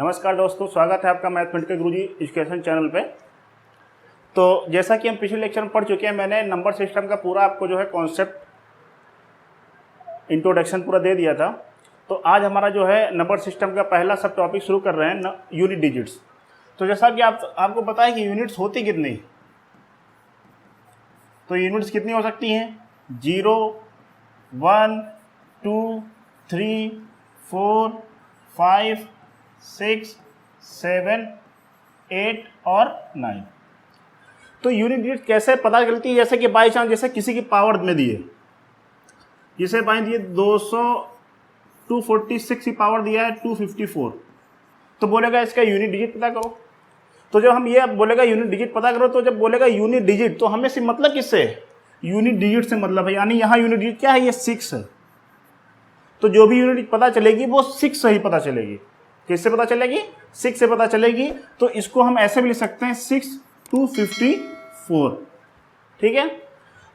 नमस्कार दोस्तों, स्वागत है आपका मैथमेटिकल गुरुजी एजुकेशन चैनल पे। तो जैसा कि हम पिछले लेक्चर में पढ़ चुके हैं, मैंने नंबर सिस्टम का पूरा आपको जो है कॉन्सेप्ट इंट्रोडक्शन पूरा दे दिया था। तो आज हमारा जो है नंबर सिस्टम का पहला सब टॉपिक शुरू कर रहे हैं, यूनिट डिजिट्स। तो जैसा कि आपको पता है कि यूनिट्स होती कितनी, तो यूनिट्स कितनी हो सकती हैं? 0, 1, 2, 3, 4, 5, 6, 7, 8 और 9। तो यूनिट डिजिट कैसे पता चलती है? जैसे कि बाई चांस जैसे किसी की पावर में दिए, जिसे बाई दिए 246 की पावर दिया है 254, तो बोलेगा इसका यूनिट डिजिट पता करो। तो जब हम ये बोलेगा यूनिट डिजिट पता करो, तो जब बोलेगा यूनिट डिजिट तो हमें सिर्फ मतलब किससे? यूनिट डिजिट से मतलब है, यानी यहाँ यूनिट डिजिट क्या है? ये 6 है। तो जो भी यूनिट पता चलेगी वो 6 से ही पता चलेगी। किससे पता चलेगी? 6 से पता चलेगी। तो इसको हम ऐसे भी लिख सकते हैं 6 to 54। ठीक है।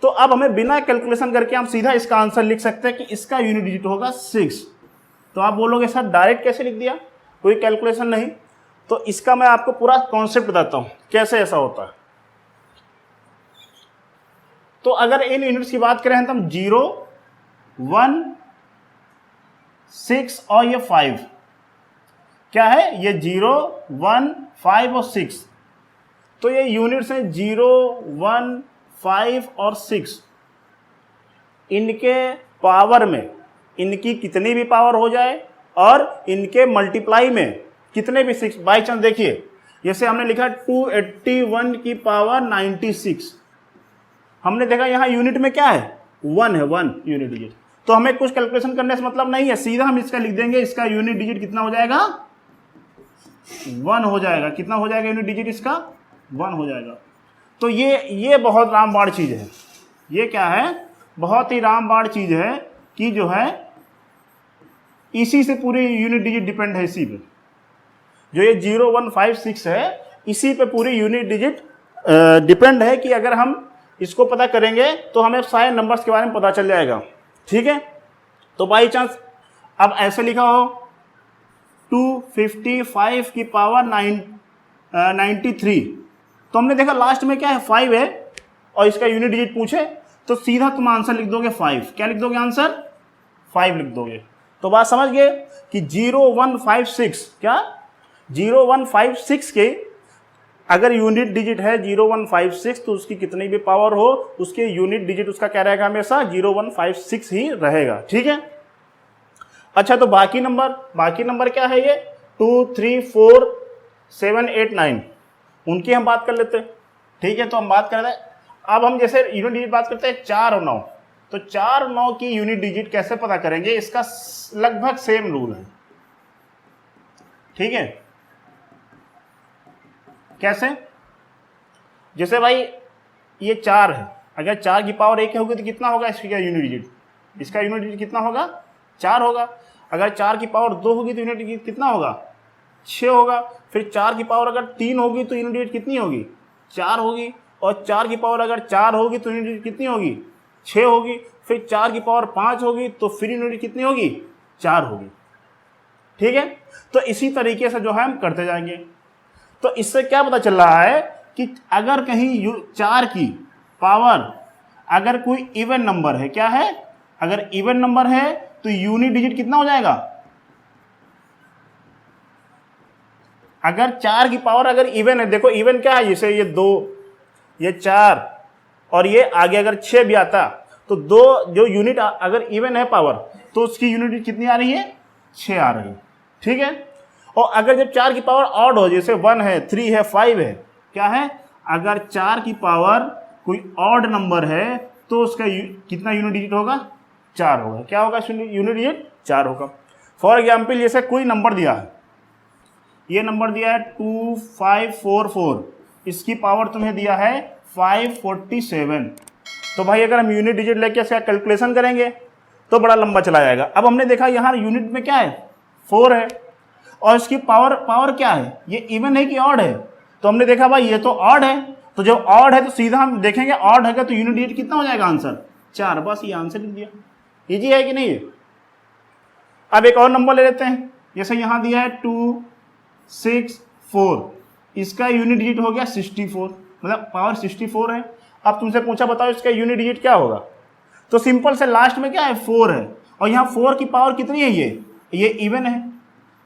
तो अब हमें बिना कैलकुलेशन करके हम सीधा इसका आंसर लिख सकते हैं कि इसका यूनिट डिजिट होगा 6। तो आप बोलोगे सर डायरेक्ट कैसे लिख दिया, कोई कैलकुलेशन नहीं? तो इसका मैं आपको पूरा कॉन्सेप्ट बताता हूं कैसे ऐसा होता है। तो अगर इन यूनिट्स की बात करें तो हम 0, 1, 6 और ये 5 क्या है? ये 0, 1, 5 और 6। तो ये यूनिट्स हैं 0, 1, 5 और 6। इनके पावर में इनकी कितनी भी पावर हो जाए और इनके मल्टीप्लाई में कितने भी 6, बाई चांस देखिए जैसे हमने लिखा 281 की पावर 96, हमने देखा यहाँ यूनिट में क्या है? 1 है, 1 यूनिट डिजिट। तो हमें कुछ कैलकुलेशन करने से मतलब नहीं है, सीधा हम इसका लिख देंगे, इसका यूनिट डिजिट कितना हो जाएगा? 1 हो जाएगा। कितना हो जाएगा यूनिट डिजिट इसका? 1 हो जाएगा। तो ये बहुत रामबाण चीज़ है। ये क्या है? बहुत ही रामबाण चीज़ है कि जो है इसी से पूरी यूनिट डिजिट डिपेंड है। इसी पे जो ये 0, 1, 5, 6 है, इसी पे पूरी यूनिट डिजिट डिपेंड है कि अगर हम इसको पता करेंगे तो हमें सारे नंबर्स के बारे में पता चल जाएगा। ठीक है। तो बाई चांस अब ऐसे लिखा हो 255 की पावर 93, तो हमने देखा लास्ट में क्या है? 5 है और इसका यूनिट डिजिट पूछे तो सीधा तुम आंसर लिख दोगे 5। क्या लिख दोगे आंसर? 5 लिख दोगे। तो बात समझ गए कि 0, 1, 5, 6 क्या 0, 1, 5, 6 के अगर यूनिट डिजिट है 0, 1, 5, 6 तो उसकी कितनी भी पावर हो उसके यूनिट डिजिट उसका क्या रहेगा? हमेशा 0, 1, 5, 6 ही रहेगा। ठीक है। अच्छा, तो बाकी नंबर क्या है? ये 2, 3, 4, 7, 8, 9 उनकी हम बात कर लेते हैं। ठीक है। तो हम बात कर रहे हैं, अब हम जैसे यूनिट डिजिट बात करते हैं 4 और 9। तो 4 और 9 की यूनिट डिजिट कैसे पता करेंगे? इसका लगभग सेम रूल है। ठीक है। कैसे? जैसे भाई ये 4 है, अगर 4 की पावर 1 होगी तो कितना होगा इसका यूनिट डिजिट? इसका यूनिट डिजिट कितना होगा? 4 होगा। अगर 4 की पावर 2 होगी तो यूनिट डिजिट कितना होगा? 6 होगा। फिर 4 की पावर अगर 3 होगी तो यूनिट डिजिट कितनी होगी? 4 होगी। और 4 की पावर अगर 4 होगी तो यूनिट डिजिट कितनी होगी? 6 होगी। फिर 4 की पावर 5 होगी तो फिर यूनिट डिजिट कितनी होगी? 4 होगी। ठीक है। तो इसी तरीके से जो है हम करते जाएंगे। तो इससे क्या पता चल रहा है कि अगर कहीं 4 की पावर अगर कोई इवन नंबर है, क्या है? अगर इवन नंबर है तो यूनिट डिजिट कितना हो जाएगा? अगर 4 की पावर अगर इवन है, देखो इवन क्या है? जैसे ये 2, ये 4 और ये आगे अगर 6 भी आता तो 2 जो यूनिट अगर इवन है पावर तो उसकी यूनिट डिजिट कितनी आ रही है? 6 आ रही है। ठीक है। और अगर जब 4 की पावर ऑड हो, जैसे 1 है, 3 है, 5 है, क्या है? अगर 4 की पावर कोई ऑड नंबर है तो उसका कितना यूनिट डिजिट होगा? 4 होगा। क्या होगा? यूनिट डिजिट 4 होगा। फॉर एग्जाम्पल जैसे कोई नंबर दिया है, ये नंबर दिया है 2544, इसकी पावर तुम्हें दिया है 547। तो भाई अगर हम यूनिट डिजिट लेके इसका कैलकुलेशन करेंगे तो बड़ा लंबा चला जाएगा। अब हमने देखा यहाँ यूनिट में क्या है? 4 है और इसकी पावर क्या है? ये इवन है कि ऑड है? तो हमने देखा भाई ये तो ऑड है, तो जब ऑड है तो सीधा हम देखेंगे ऑड है तो यूनिट डिजिट कितना हो जाएगा? आंसर 4। बस ये आंसर लिख दिया। इजी है कि नहीं है? अब एक और नंबर ले लेते हैं, जैसे यहाँ दिया है 2, 6 4, इसका यूनिट डिजिट हो गया 64, मतलब पावर 64 है। अब तुमसे पूछा बताओ इसका यूनिट डिजिट क्या होगा, तो सिंपल से लास्ट में क्या है 4 है, और यहाँ 4 की पावर कितनी है, ये इवन है।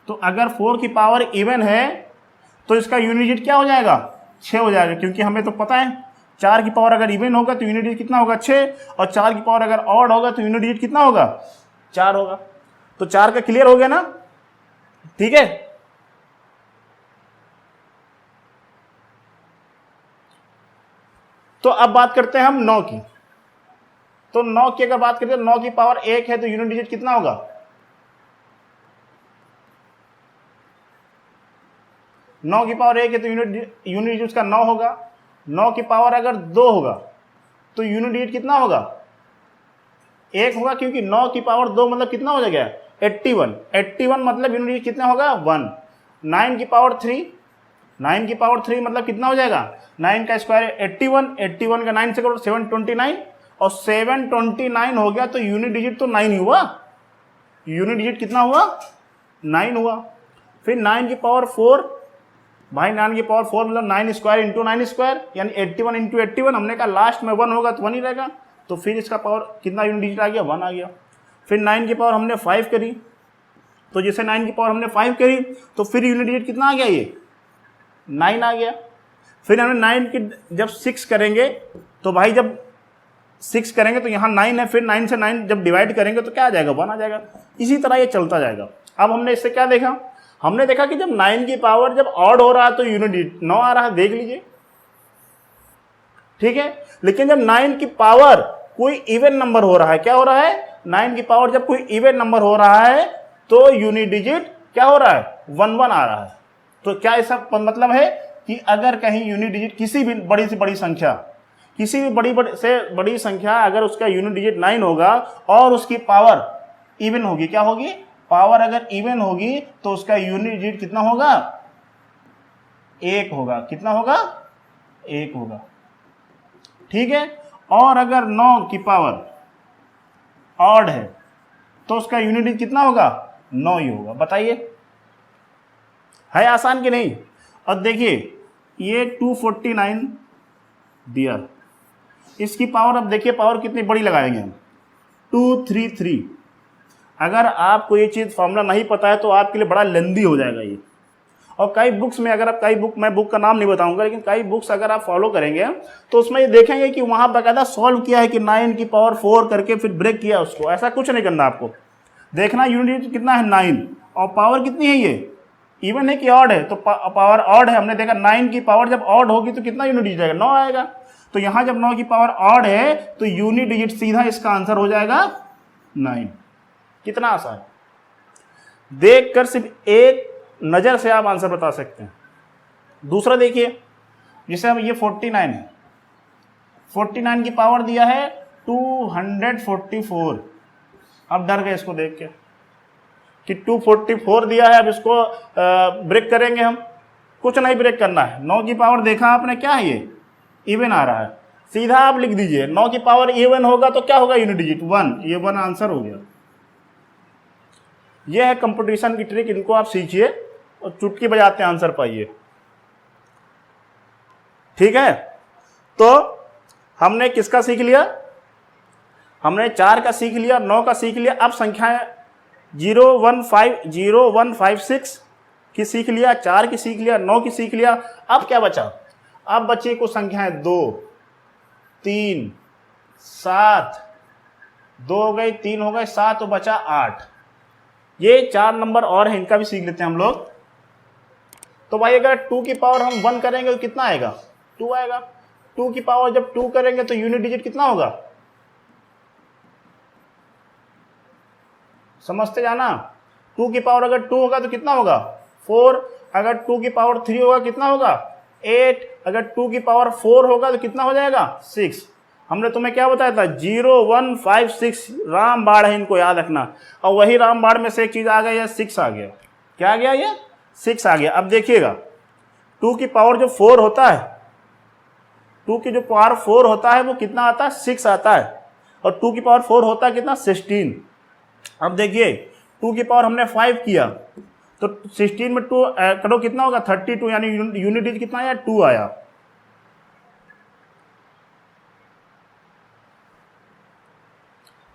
तो अगर 4 की पावर इवन है तो इसका यूनिट डिजिट क्या हो जाएगा, 6 हो जाएगा, क्योंकि हमें तो पता है 4 की पावर अगर इवन होगा तो यूनिट डिजिट कितना होगा 6, और 4 की पावर अगर ऑड होगा तो यूनिट डिजिट कितना होगा 4 होगा। तो 4 का क्लियर हो गया ना, ठीक है। तो अब बात करते हैं हम 9 की। तो 9 की अगर बात करते हैं, 9 की पावर 1 है तो यूनिट डिजिट कितना होगा, 9 की पावर 1 है तो यूनिट डिजिट उसका 9 होगा। 9 की पावर अगर 2 होगा तो यूनिट डिजिट कितना होगा 1 होगा, क्योंकि 9 की पावर 2 मतलब कितना हो जाएगा 81, 81 मतलब यूनिट डिजिट कितना होगा 1। 9 की पावर 3, 9 की पावर 3 मतलब कितना हो जाएगा, 9 का स्क्वायर 81, 81 का 9 से करो 729, और 729 हो गया तो यूनिट डिजिट तो 9 ही हुआ, यूनिट डिजिट कितना हुआ 9 हुआ। फिर 9 की पावर 4, भाई 9 की पावर 4 मतलब 9 स्क्वायर इंटू 9 स्क्वायर, यानी 81 इंटू 81, हमने कहा लास्ट में 1 होगा तो 1 ही रहेगा, तो फिर इसका पावर कितना यूनिट डिजिट आ गया 1 आ गया। फिर 9 की पावर हमने 5 करी, तो जैसे 9 की पावर हमने 5 करी तो फिर यूनिट डिजिट कितना आ गया, ये 9 आ गया। फिर हमने 9 की जब 6 करेंगे तो भाई जब 6 करेंगे तो यहाँ 9 है, फिर 9 से 9 जब डिवाइड करेंगे तो क्या आ जाएगा 1 आ जाएगा। इसी तरह ये चलता जाएगा। अब हमने इससे क्या देखा, हमने देखा कि जब 9 की पावर जब ऑड हो रहा है तो यूनिट डिजिट 9 आ रहा है, देख लीजिए, ठीक है। लेकिन जब 9 की पावर कोई इवन नंबर हो रहा है, क्या हो रहा है, 9 की पावर जब कोई इवन नंबर हो रहा है तो यूनिट डिजिट क्या हो रहा है 1 1 आ रहा है। तो क्या ऐसा मतलब है कि अगर कहीं यूनिट डिजिट किसी भी बड़ी से बड़ी संख्या, किसी भी बड़ी संख्या अगर उसका यूनिट डिजिट 9 होगा और उसकी पावर इवन होगी, क्या होगी, पावर अगर इवन होगी तो उसका यूनिट डिजिट कितना होगा 1 होगा, कितना होगा 1 होगा, ठीक है। और अगर 9 की पावर ऑड है तो उसका यूनिट डिजिट कितना होगा 9 ही होगा। बताइए है आसान कि नहीं। और देखिए ये 249 दिया, इसकी पावर अब देखिए पावर कितनी बड़ी लगाएंगे हम 233। अगर आपको ये चीज़ फॉर्मूला नहीं पता है तो आपके लिए बड़ा लेंदी हो जाएगा ये। और कई बुक्स में अगर आप मैं बुक का नाम नहीं बताऊंगा, लेकिन कई बुक्स अगर आप फॉलो करेंगे तो उसमें ये देखेंगे कि वहाँ बाकायदा सॉल्व किया है कि 9 की पावर 4 करके फिर ब्रेक किया उसको। ऐसा कुछ नहीं करना आपको, देखना यूनिट कितना है 9 और पावर कितनी है, ये इवन है कि ऑड है, तो पावर ऑड है। हमने देखा 9 की पावर जब ऑड होगी तो कितना यूनिट डिजिट आएगा 9 आएगा। तो यहाँ जब 9 की पावर ऑड है तो यूनिट डिजिट सीधा इसका आंसर हो जाएगा 9। कितना आसान, देखकर सिर्फ एक नजर से आप आंसर बता सकते हैं। दूसरा देखिए, जैसे अब ये 49 है, 49 की पावर दिया है 244। अब डर गए इसको देख के कि 244 दिया है, अब इसको ब्रेक करेंगे हम, कुछ नहीं ब्रेक करना है। 9 की पावर देखा आपने क्या है, ये इवन आ रहा है, सीधा आप लिख दीजिए 9 की पावर इवन होगा तो क्या होगा यूनिट डिजिट 1, ये 1 आंसर हो गया। ये है कंपटीशन की ट्रिक, इनको आप सीखिए और चुटकी बजाते आंसर पाइए, ठीक है। तो हमने किसका सीख लिया, हमने 4 का सीख लिया, 9 का सीख लिया। अब संख्याएं 0 1 5 0 1 5 6 की सीख लिया, 4 की सीख लिया, 9 की सीख लिया। अब क्या बचा, अब बची कुछ संख्याएं 2 3 7, 2 हो गई, 3 हो गए, 7 तो बचा 8। ये 4 नंबर और है, इनका भी सीख लेते हैं हम लोग। तो भाई अगर 2 की पावर हम 1 करेंगे तो कितना आएगा 2 आएगा। 2 की पावर जब 2 करेंगे तो यूनिट डिजिट कितना होगा, समझते जाना। 2 की पावर अगर 2 होगा तो कितना होगा 4, अगर 2 की पावर 3 होगा कितना होगा 8, अगर 2 की पावर 4 होगा तो कितना हो जाएगा 6। हमने तुम्हें क्या बताया था 0 1 5 6 रामबाण है, इनको याद रखना। और वही रामबाण में से एक चीज आ गया, 6 आ गया। क्या आ गया, ये 6 आ गया। अब देखिएगा 2 की पावर जो 4 होता है, 2 की जो पावर 4 होता है वो कितना आता है 6 आता है, और 2 की पावर 4 होता है कितना 16। अब देखिए 2 की पावर हमने 5 किया तो 16 में 2 करो कितना होगा 32, यानी यूनिट डिजिट कितना आया 2 आया।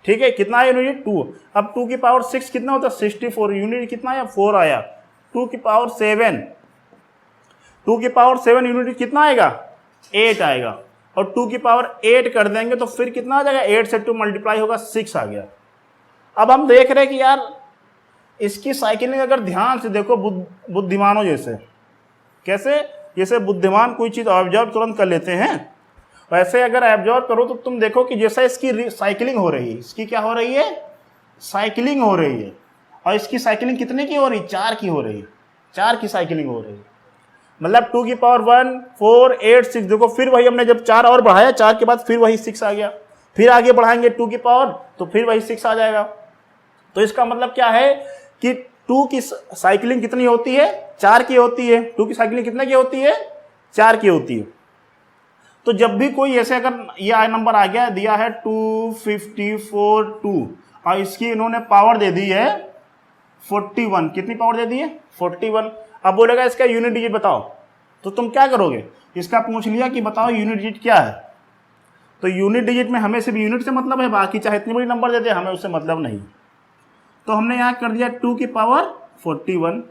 ठीक है, कितना आया यूनिट 2। अब 2 की पावर 6 कितना होता है 64, यूनिट कितना आया 4 आया। 2 की पावर 7, 2 की पावर 7 यूनिट कितना आएगा 8 आएगा। और 2 की पावर 8 कर देंगे तो फिर कितना आ जाएगा 8 से 2 मल्टीप्लाई होगा 6 आ गया। अब हम देख रहे हैं कि यार इसकी साइकिलिंग अगर ध्यान से देखो बुद्धिमानों जैसे, कैसे, जैसे बुद्धिमान कोई चीज़ ऑब्जर्व तुरंत कर लेते हैं, वैसे अगर ऑब्जर्व करो तो तुम देखो कि जैसा इसकी साइकिलिंग हो रही है, इसकी क्या हो रही है साइकिलिंग हो रही है। और इसकी साइकिलिंग कितने की हो रही है 4 की हो रही है, 4 की साइकिलिंग हो रही है। मतलब 2 की पावर 1 4 8 6, देखो फिर वही हमने जब 4 और बढ़ाया 4 के बाद फिर वही 6 आ गया, फिर आगे बढ़ाएंगे 2 की पावर तो फिर वही 6 आ जाएगा। तो इसका मतलब क्या है कि 2 की साइकिलिंग कितनी होती है 4 की होती है। 2 की साइकिलिंग कितने की होती है 4 की होती है। तो जब भी कोई ऐसे अगर ये नंबर आ गया दिया है 254 2 और इसकी इन्होंने पावर दे दी है 41, कितनी पावर दे दी है 41। अब बोलेगा इसका यूनिट डिजिट बताओ, तो तुम क्या करोगे, इसका पूछ लिया कि बताओ यूनिट डिजिट क्या है, तो यूनिट डिजिट में हमें सिर्फ यूनिट से मतलब है, बाकी चाहे इतनी बड़ी नंबर दे दे हमें उससे मतलब नहीं। तो हमने यहाँ कर दिया 2 की पावर 41,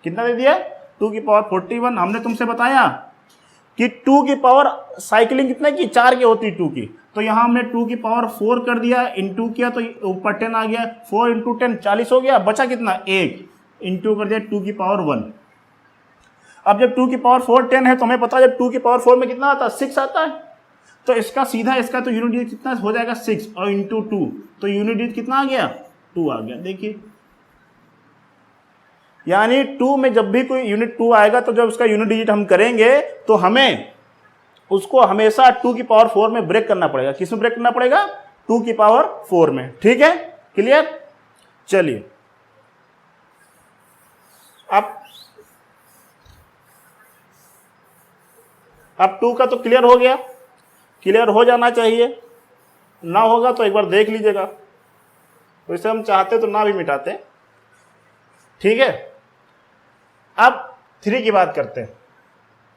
कितना दे दिया 2 की पावर 41। हमने तुमसे बताया कि 2 की पावर साइकिलिंग कितने की 4 की होती है 2 की, तो यहाँ हमने 2 की पावर 4 कर दिया, इंटू किया तो ऊपर 10 आ गया, 4 इंटू 10 40 हो गया, बचा कितना 1, इंटू कर दिया 2 की पावर 1। अब जब 2 की पावर 4 10 है तो हमें पता है जब 2 की पावर 4 में कितना आता है 6 आता है, तो इसका सीधा इसका तो यूनिट डिजिट कितना हो जाएगा 6 और इंटू 2, तो यूनिट डिजिट कितना आ गया 2 आ गया। देखिए यानी 2 में जब भी कोई यूनिट 2 आएगा तो जब उसका यूनिट डिजिट हम करेंगे तो हमें उसको हमेशा 2 की पावर 4 में ब्रेक करना पड़ेगा। किस में ब्रेक करना पड़ेगा 2 की पावर 4 में। ठीक है, क्लियर। चलिए अब 2 का तो क्लियर हो गया, क्लियर हो जाना चाहिए, ना होगा तो एक बार देख लीजिएगा, वैसे हम चाहते तो ना भी मिटाते। ठीक है, अब 3 की बात करते हैं,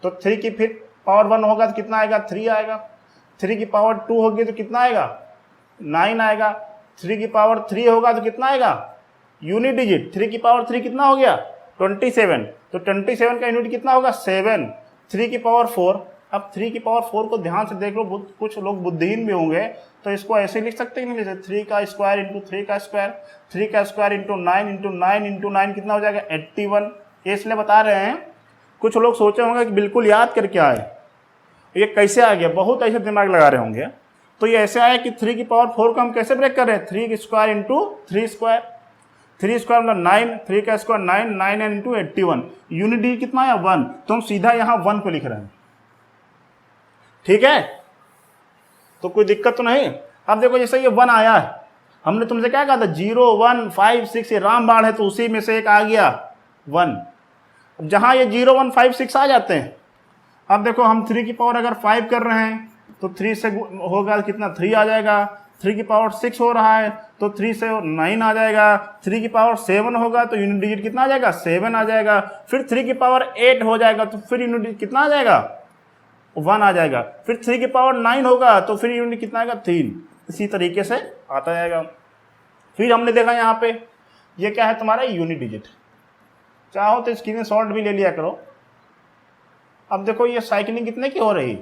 तो 3 की फिर पावर 1 होगा तो कितना आएगा 3 आएगा, 3 की पावर 2 होगी तो कितना आएगा 9 आएगा, 3 की पावर 3 होगा तो कितना आएगा यूनिट डिजिट, 3 की पावर 3 कितना हो गया 27, तो 27 का यूनिट कितना होगा 7, 3 की पावर 4। अब 3 की पावर 4 को ध्यान से देख लो, कुछ लोग बुद्धिहीन भी होंगे तो इसको ऐसे लिख सकते हैं, जैसे 3 का स्क्वायर इंटू 3 का स्क्वायर, 3 का स्क्वायर इंटू 9 इंटू 9 इंटू 9 कितना हो जाएगा 81। ये इसलिए बता रहे हैं, कुछ लोग सोचे होंगे कि बिल्कुल याद करके आए, ये कैसे आ गया, बहुत ऐसे दिमाग लगा रहे होंगे। तो ये ऐसे आया कि 3 की पावर 4 को हम कैसे ब्रेक कर रहे हैं 3 स्क्वायर इंटू 3 स्क्वायर, 3 स्क्वायर मतलब 9, 3 का स्क्वायर 9, 9 इंटू 81, यूनिट डी कितना आया 1, तो हम सीधा यहाँ 1 को लिख रहे हैं। ठीक है, तो कोई दिक्कत तो नहीं। अब देखो जैसे ये 1 आया है, हमने तुमसे क्या कहा था 0 1 5 6 ये रामबाण है, तो उसी में से एक आ गया 1। अब जहाँ ये 0 1 5 6 आ जाते हैं, अब देखो हम 3 की पावर अगर 5 कर रहे हैं तो 3 से होगा कितना 3 आ जाएगा, 3 की पावर 6 हो रहा है तो 3 से 9 आ जाएगा, 3 की पावर 7 होगा तो यूनिट डिजिट कितना आ जाएगा 7 आ जाएगा, फिर 3 की पावर 8 हो जाएगा तो फिर यूनिट डिजिट कितना आ जाएगा 1 आ जाएगा, फिर 3 की पावर 9 होगा तो फिर यूनिट कितना आएगा 3, इसी तरीके से आता जाएगा। फिर हमने देखा यहाँ पे ये क्या है तुम्हारा यूनिट डिजिट, चाहो तो स्क्रीन शॉट भी ले लिया करो। अब देखो ये साइकिलिंग कितने की हो रही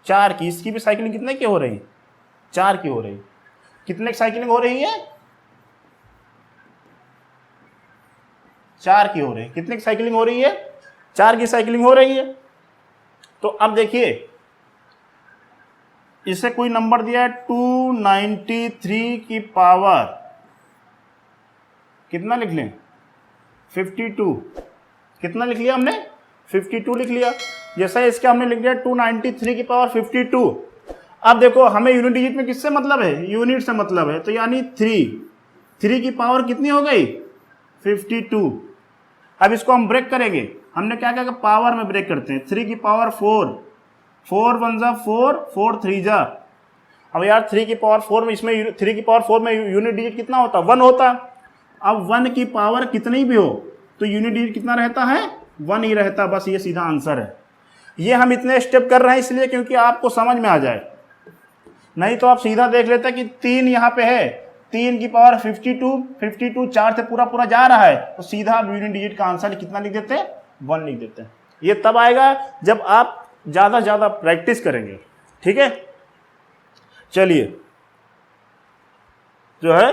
4 की, इसकी भी साइकिलिंग कितने की हो रही 4 की हो रही, कितने की साइकिलिंग हो रही है 4 की हो रही, कितने की साइकिलिंग हो रही है 4 की साइकिलिंग हो रही है। तो अब देखिए इसे कोई नंबर दिया है 293 की पावर कितना लिख लें 52, कितना लिख लिया हमने 52 लिख लिया। जैसा इसका हमने लिख दिया 293 की पावर 52। अब देखो हमें यूनिट डिजिट में किससे मतलब है यूनिट से मतलब है, तो यानी 3 की पावर कितनी हो गई 52। अब इसको हम ब्रेक करेंगे, हमने क्या क्या पावर में ब्रेक करते हैं, 3 की पावर 4, 4 1 जा 4, 4 3 जा। अब यार 3 की पावर 4 में, इसमें 3 की पावर 4 में यूनिट डिजिट कितना होता 1 होता। अब 1 की पावर कितनी भी हो तो यूनिट डिजिट कितना रहता है, 1 ही रहता, बस ये सीधा आंसर है। ये हम इतने स्टेप कर रहे हैं इसलिए क्योंकि आपको समझ में आ जाए, नहीं तो आप सीधा देख लेते कि 3 यहाँ पे है, 3 की पावर 52 4 से पूरा पूरा जा रहा है, तो सीधा आप यूनिट डिजिट का आंसर कितना लिख देते हैं, 1 लिख देते हैं। ये तब आएगा जब आप ज़्यादा प्रैक्टिस करेंगे, ठीक है। चलिए जो है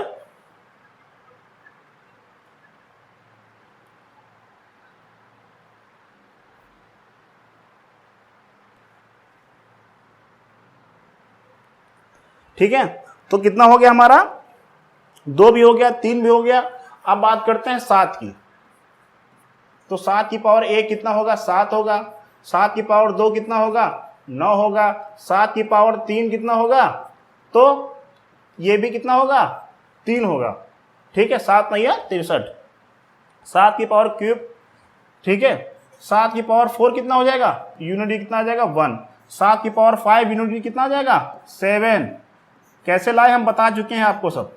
ठीक है, तो कितना हो गया हमारा, 2 भी हो गया, 3 भी हो गया। अब बात करते हैं 7 की। तो 7 की पावर 1 कितना होगा, 7 होगा। 7 की पावर 2 कितना होगा, 9 होगा। 7 की पावर 3 कितना होगा, तो ये भी कितना होगा, 3 होगा, ठीक है। 7 नहीं है 63। 7 की पावर क्यूब, ठीक है। 7 की पावर 4 कितना हो जाएगा, यूनिट कितना आ जाएगा, 1। 7 की पावर 5 यूनिट कितना आ जाएगा, 7। कैसे लाए हम बता चुके हैं आपको सब।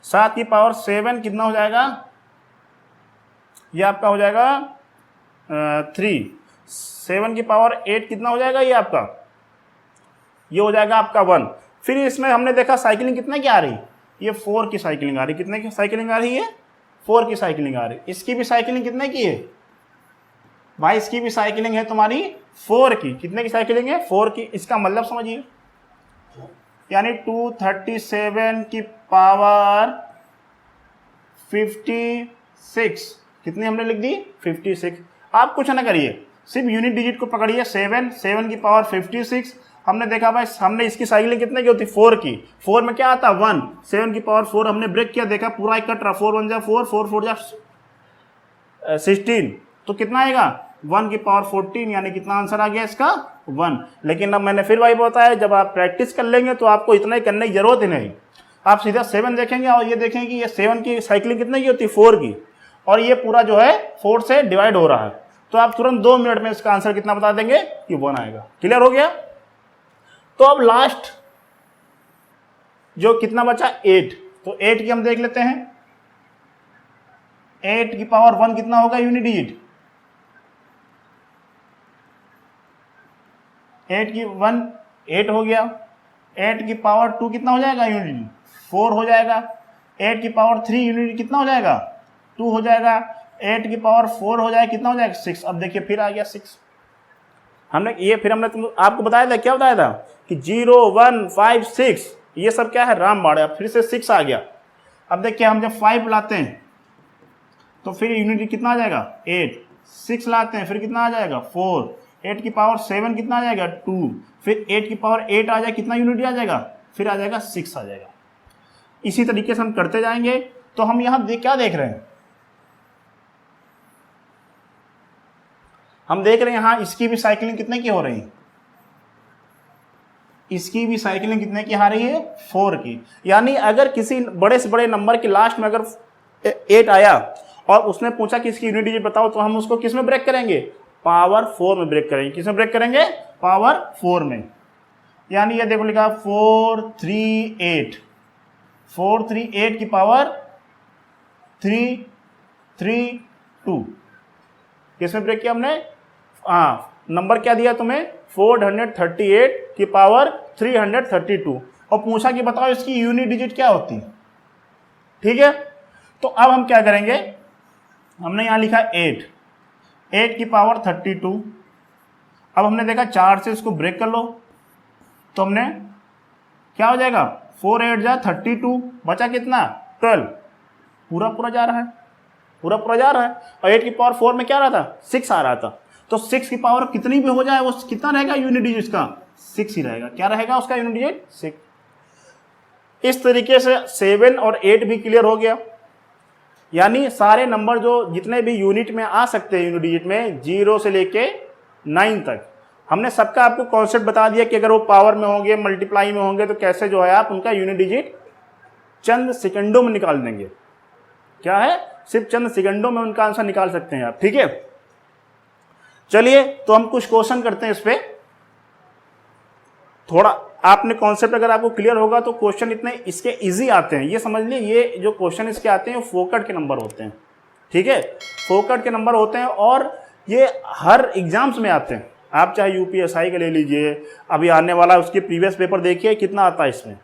7 की पावर 7 कितना हो जाएगा, ये आपका हो जाएगा 3। 7 की पावर 8 कितना हो जाएगा, ये आपका, ये हो जाएगा आपका 1। फिर इसमें हमने देखा साइकिलिंग कितने की आ रही, ये 4 की साइकिलिंग आ रही। कितने की साइकिलिंग आ रही है, 4 की साइकिलिंग आ रही। इसकी भी साइकिलिंग कितने की है भाई, इसकी भी साइकिलिंग है तुम्हारी 4 की। कितने की साइकिलिंग है, 4 की। इसका मतलब समझिए, यानी 237 की पावर 56 कितनी हमने लिख दी, 56। आप कुछ ना करिए, सिर्फ यूनिट डिजिट को पकड़िए। 7 की पावर 56। हमने देखा भाई, हमने इसकी साइकिलिंग कितने की होती, 4 की। 4 में क्या आता, 1। 7 की पावर 4 हमने ब्रेक किया, देखा पूरा एक कट रहा, 4 1 जा 4, 4 4 जा 16, तो कितना आएगा, 1 की पावर 14, यानी कितना आंसर आ गया इसका, 1। लेकिन अब मैंने फिर वही बताया, जब आप प्रैक्टिस कर लेंगे तो आपको इतना ही करने की जरूरत ही नहीं। आप सीधा 7 देखेंगे और ये देखेंगे कि ये 7 की साइकिलिंग कितने की होती है, 4 की, और ये पूरा जो है 4 से डिवाइड हो रहा है, तो आप तुरंत 2 मिनट में इसका आंसर कितना बता देंगे, कि 1 आएगा। क्लियर हो गया। तो अब लास्ट जो कितना बचा, 8। तो 8 की हम देख लेते हैं। 8 की पावर 1 कितना होगा यूनिट डिजिट, 8 की 1 8 हो गया। 8 की पावर 2 कितना हो जाएगा यूनिट, 4 हो जाएगा। 8 की पावर 3 यूनिट कितना हो जाएगा, 2 हो जाएगा। 8 की पावर 4 हो जाएगा, कितना हो जाएगा, 6। अब देखिए फिर आ गया 6। हमने ये फिर हमने आपको बताया था, क्या बताया था कि 0 1 5 6 ये सब क्या है, रामबाण। अब फिर से 6 आ गया। अब देखिए हम जब 5 लाते हैं तो फिर यूनिट कितना आ जाएगा, 8। 6 लाते हैं फिर कितना आ जाएगा, 4। 8 की पावर 7 कितना आ जाएगा, 2। फिर 8 की पावर 8 आ जाएगा, कितना यूनिट आ जाएगा, फिर आ जाएगा 6 आ जाएगा। इसी तरीके से हम करते जाएंगे। तो हम यहाँ क्या देख रहे हैं, हम देख रहे हैं यहाँ इसकी भी साइकिलिंग कितने की हो रही है, इसकी भी साइकिलिंग कितने की आ रही है, 4 की। यानी अगर किसी बड़े से बड़े नंबर के लास्ट में अगर 8 आया और उसने पूछा कि इसकी यूनिट डिजिट बताओ, तो हम उसको किस में ब्रेक करेंगे, पावर 4 में ब्रेक करेंगे। किस में ब्रेक करेंगे, पावर 4 में। यानी ये देखो लिखा 438, 438 की पावर 332। किस में ब्रेक किया हमने, हाँ नंबर क्या दिया तुम्हें, 438 की पावर 332, और पूछा कि बताओ इसकी यूनिट डिजिट क्या होती है। ठीक है, तो अब हम क्या करेंगे, हमने यहां लिखा 8 की पावर 32। अब हमने देखा 4 से इसको ब्रेक कर लो, तो हमने क्या हो जाएगा, 4 8 जा 32, बचा कितना 12। पूरा पूरा जा रहा है, पूरा पूरा जा रहा है। और 8 की पावर 4 में क्या आ रहा था, 6 आ रहा था। तो 6 की पावर कितनी भी हो जाए वो कितना रहेगा यूनिट डिजिट इसका, 6 ही रहेगा। क्या रहेगा उसका यूनिट डिजिट, 6। इस तरीके से 7 और 8 भी क्लियर हो गया। यानी सारे नंबर जो जितने भी यूनिट में आ सकते हैं यूनिट डिजिट में, 0 से लेके 9 तक, हमने सबका आपको कॉन्सेप्ट बता दिया कि अगर वो पावर में होंगे, मल्टीप्लाई में होंगे, तो कैसे जो है आप उनका यूनिट डिजिट चंद सेकंडों में निकाल देंगे। क्या है, सिर्फ चंद सेकंडों में उनका आंसर निकाल सकते हैं आप। ठीक है, चलिए तो हम कुछ क्वेश्चन करते हैं इस पे। थोड़ा आपने कॉन्सेप्ट अगर आपको क्लियर होगा तो क्वेश्चन इतने इसके इजी आते हैं। ये समझ लिए, ये जो क्वेश्चन इसके आते हैं वो फोकट के नंबर होते हैं। ठीक है, फोकट के नंबर होते हैं और ये हर एग्जाम्स में आते हैं। आप चाहे यूपीएसआई का ले लीजिए, अभी आने वाला उसके प्रीवियस पेपर देखिए कितना आता है इसमें,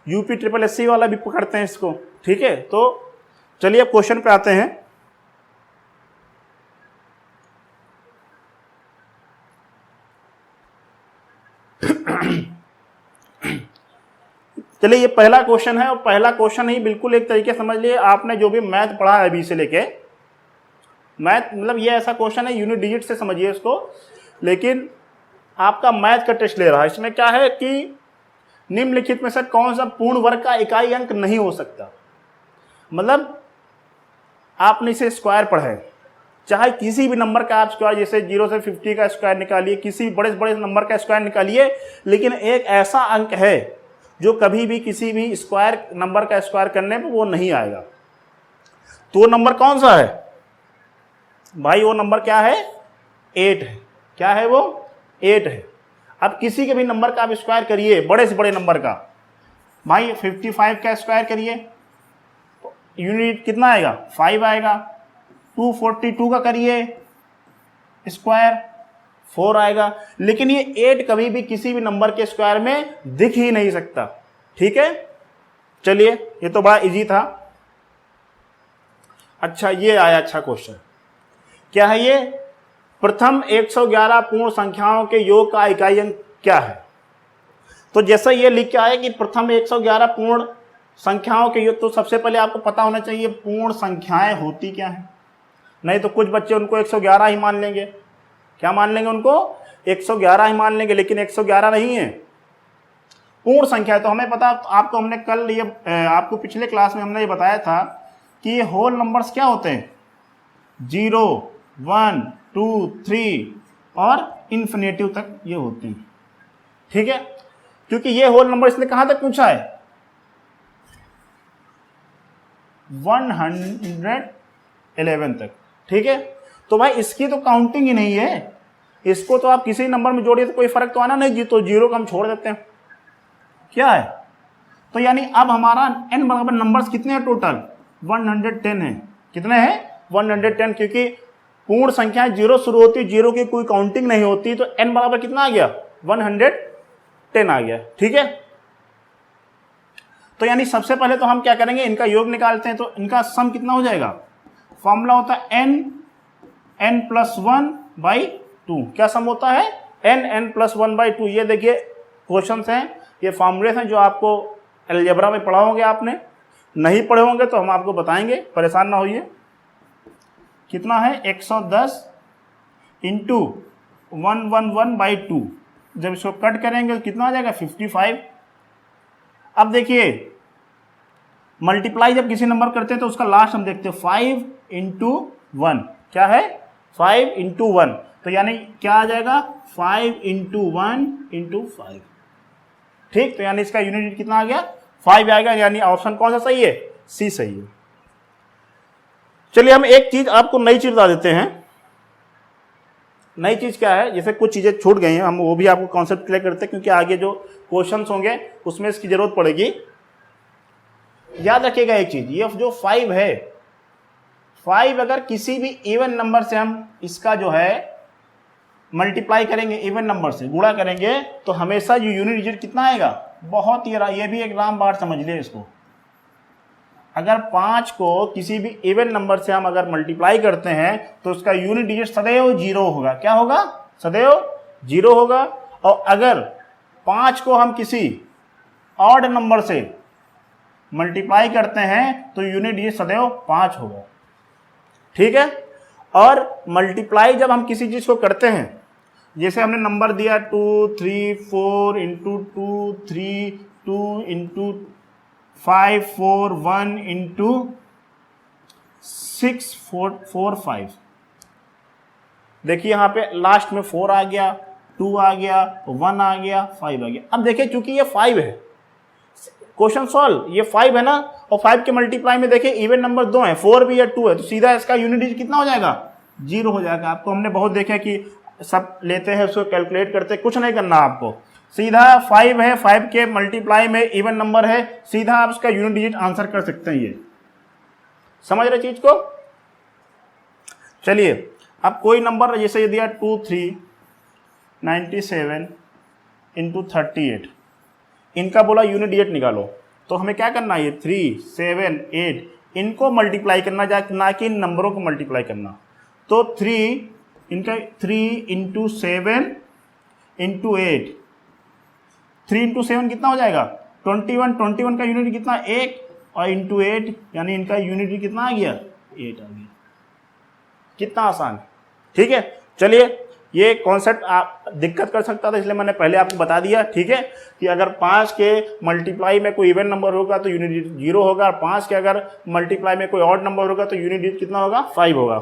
यूपी ट्रिपल एससी वाला भी पकड़ते हैं इसको। ठीक है, तो चलिए अब क्वेश्चन पे आते हैं। चलिए ये पहला क्वेश्चन है, और पहला क्वेश्चन ही बिल्कुल एक तरीके समझ लिए आपने जो भी मैथ पढ़ा है अभी से लेके, मैथ मतलब ये ऐसा क्वेश्चन है यूनिट डिजिट से समझिए इसको, लेकिन आपका मैथ का टेस्ट ले रहा है। इसमें क्या है कि निम्नलिखित में से कौन सा पूर्ण वर्ग का इकाई अंक नहीं हो सकता। मतलब आपने इसे स्क्वायर पढ़ा है, चाहे किसी भी नंबर का आप स्क्वायर, जैसे 0 से 50 का स्क्वायर निकालिए, किसी बड़े से बड़े नंबर का स्क्वायर निकालिए, लेकिन एक ऐसा अंक है जो कभी भी किसी भी स्क्वायर नंबर का स्क्वायर करने पर वो नहीं आएगा। तो वो नंबर कौन सा है भाई? वो नंबर क्या है? 8 है। क्या है वो? 8 है। अब किसी के भी नंबर का आप स्क्वायर करिए, बड़े से बड़े नंबर का, भाई 55 का स्क्वायर करिए, यूनिट कितना आएगा? 5 आएगा। 242 का करिए स्क्वायर, 4 आएगा। लेकिन ये 8 कभी भी किसी भी नंबर के स्क्वायर में दिख ही नहीं सकता। ठीक है, चलिए ये तो बड़ा इजी था। अच्छा ये आया अच्छा क्वेश्चन, क्या है ये? प्रथम 111 पूर्ण संख्याओं के योग का इकाई अंक क्या है? तो जैसा ये लिख के आया कि प्रथम 111 पूर्ण संख्याओं के योग, तो सबसे पहले आपको पता होना चाहिए पूर्ण संख्याएं होती क्या है। नहीं तो कुछ बच्चे उनको 111 ही मान लेंगे। क्या मान लेंगे? उनको 111 ही मान लेंगे, लेकिन 111 नहीं है पूर्ण संख्या। तो हमें पता, आपको हमने कल ये आपको पिछले क्लास में हमने ये बताया था कि ये होल नंबर्स क्या होते हैं? 0, 1, 2, 3 और इन्फिनेटिव तक ये होते हैं। ठीक है, क्योंकि ये होल नंबर इसने कहां तक पूछा है? 111 तक। ठीक है, तो भाई इसकी तो काउंटिंग ही नहीं है। इसको तो आप किसी नंबर में जोड़िए तो कोई फर्क तो आना नहीं जी, तो 0 को हम छोड़ देते हैं। क्या है? तो यानी अब हमारा n बराबर नंबर्स कितने हैं टोटल? 110 है। कितने हैं? 110, क्योंकि पूर्ण संख्या 0 शुरू होती है, 0 की कोई काउंटिंग नहीं होती, तो n बराबर कितना आ गया? 110 आ गया। ठीक है, तो यानी सबसे पहले तो हम क्या करेंगे, इनका योग निकालते हैं। तो इनका सम कितना हो जाएगा? फॉर्मूला होता है n+1/2। क्या सम होता है? n+1/2। ये देखिए क्वेश्चंस हैं, ये फॉर्मूले हैं जो आपको अलजेब्रा में पढ़ा होंगे। आपने नहीं पढ़े होंगे तो हम आपको बताएंगे, परेशान ना होइए। कितना है? 110 इंटू 111/2। जब इसको कट करेंगे तो कितना आ जाएगा? 55। अब देखिए मल्टीप्लाई जब किसी नंबर करते हैं तो उसका लास्ट हम देखते हैं 5 × 1। क्या है? 5 × 1। तो यानी क्या आ जाएगा? 5 × 1 × 5। ठीक, तो यानी इसका यूनिट कितना आ गया? 5 आएगा। यानी ऑप्शन कौन सा सही है? सी सही है। चलिए हम एक चीज आपको नई चीज बता देते हैं। नई चीज क्या है? जैसे कुछ चीजें छूट गई हैं, हम वो भी आपको कॉन्सेप्ट क्लियर करते हैं, क्योंकि आगे जो क्वेश्चंस होंगे उसमें इसकी जरूरत पड़ेगी। याद रखिएगा एक चीज, ये जो 5 है, 5 अगर किसी भी इवन नंबर से हम इसका जो है मल्टीप्लाई करेंगे, इवन नंबर से गुणा करेंगे, तो हमेशा जो यूनिट डिजिट कितना आएगा? बहुत ही, ये भी एक राम बात समझ लिया इसको। अगर 5 को किसी भी इवन नंबर से हम अगर मल्टीप्लाई करते हैं तो उसका यूनिट डिजिट सदैव 0 होगा। क्या होगा? सदैव 0 होगा। और अगर 5 को हम किसी ऑड नंबर से मल्टीप्लाई करते हैं तो यूनिट डिजिट सदैव 5 होगा। ठीक है, और मल्टीप्लाई जब हम किसी चीज को करते हैं, जैसे हमने नंबर दिया 2, 3, 4 × 2, 3, 2 × 5, 4, 1 × 6, 4, 5। देखिए यहां पे लास्ट में 4 आ गया, 2 आ गया, 1 आ गया, 5 आ गया। अब देखिए चूंकि ये 5 है, क्वेश्चन सॉल्व, ये 5 है ना, और 5 के मल्टीप्लाई में देखिए इवन नंबर 2 है, 4 भी है, 2 है, तो सीधा इसका यूनिट डिजिट कितना हो जाएगा? 0 हो जाएगा। आपको हमने बहुत देखा कि सब लेते हैं उसको कैलकुलेट करते, कुछ नहीं करना आपको, सीधा 5 है, 5 के मल्टीप्लाई में इवन नंबर है, सीधा आप उसका यूनिट डिजिट आंसर कर सकते हैं। ये समझ रहे चीज को? चलिए अब कोई नंबर जैसे ये दिया 2397 इंटू 38, इनका बोला यूनिट डिजिट निकालो। तो हमें क्या करना है, ये 3, 7, 8 इनको मल्टीप्लाई करना, ना कि इन नंबरों को मल्टीप्लाई करना। तो 3 इंटू 7 इंटू 8, 3 इंटू 7 कितना हो जाएगा 21 का यूनिट कितना 1, और इंटू 8 यानी इनका यूनिट कितना आ गया 8 आ गया। कितना आसान, ठीक है। चलिए ये कॉन्सेप्ट आप दिक्कत कर सकता था, इसलिए मैंने पहले आपको बता दिया, ठीक है, कि अगर 5 के मल्टीप्लाई में कोई इवन नंबर होगा तो यूनिट डिजिट 0 होगा, और 5 के अगर मल्टीप्लाई में कोई ऑड नंबर होगा तो यूनिट डिजिट कितना होगा 5 होगा।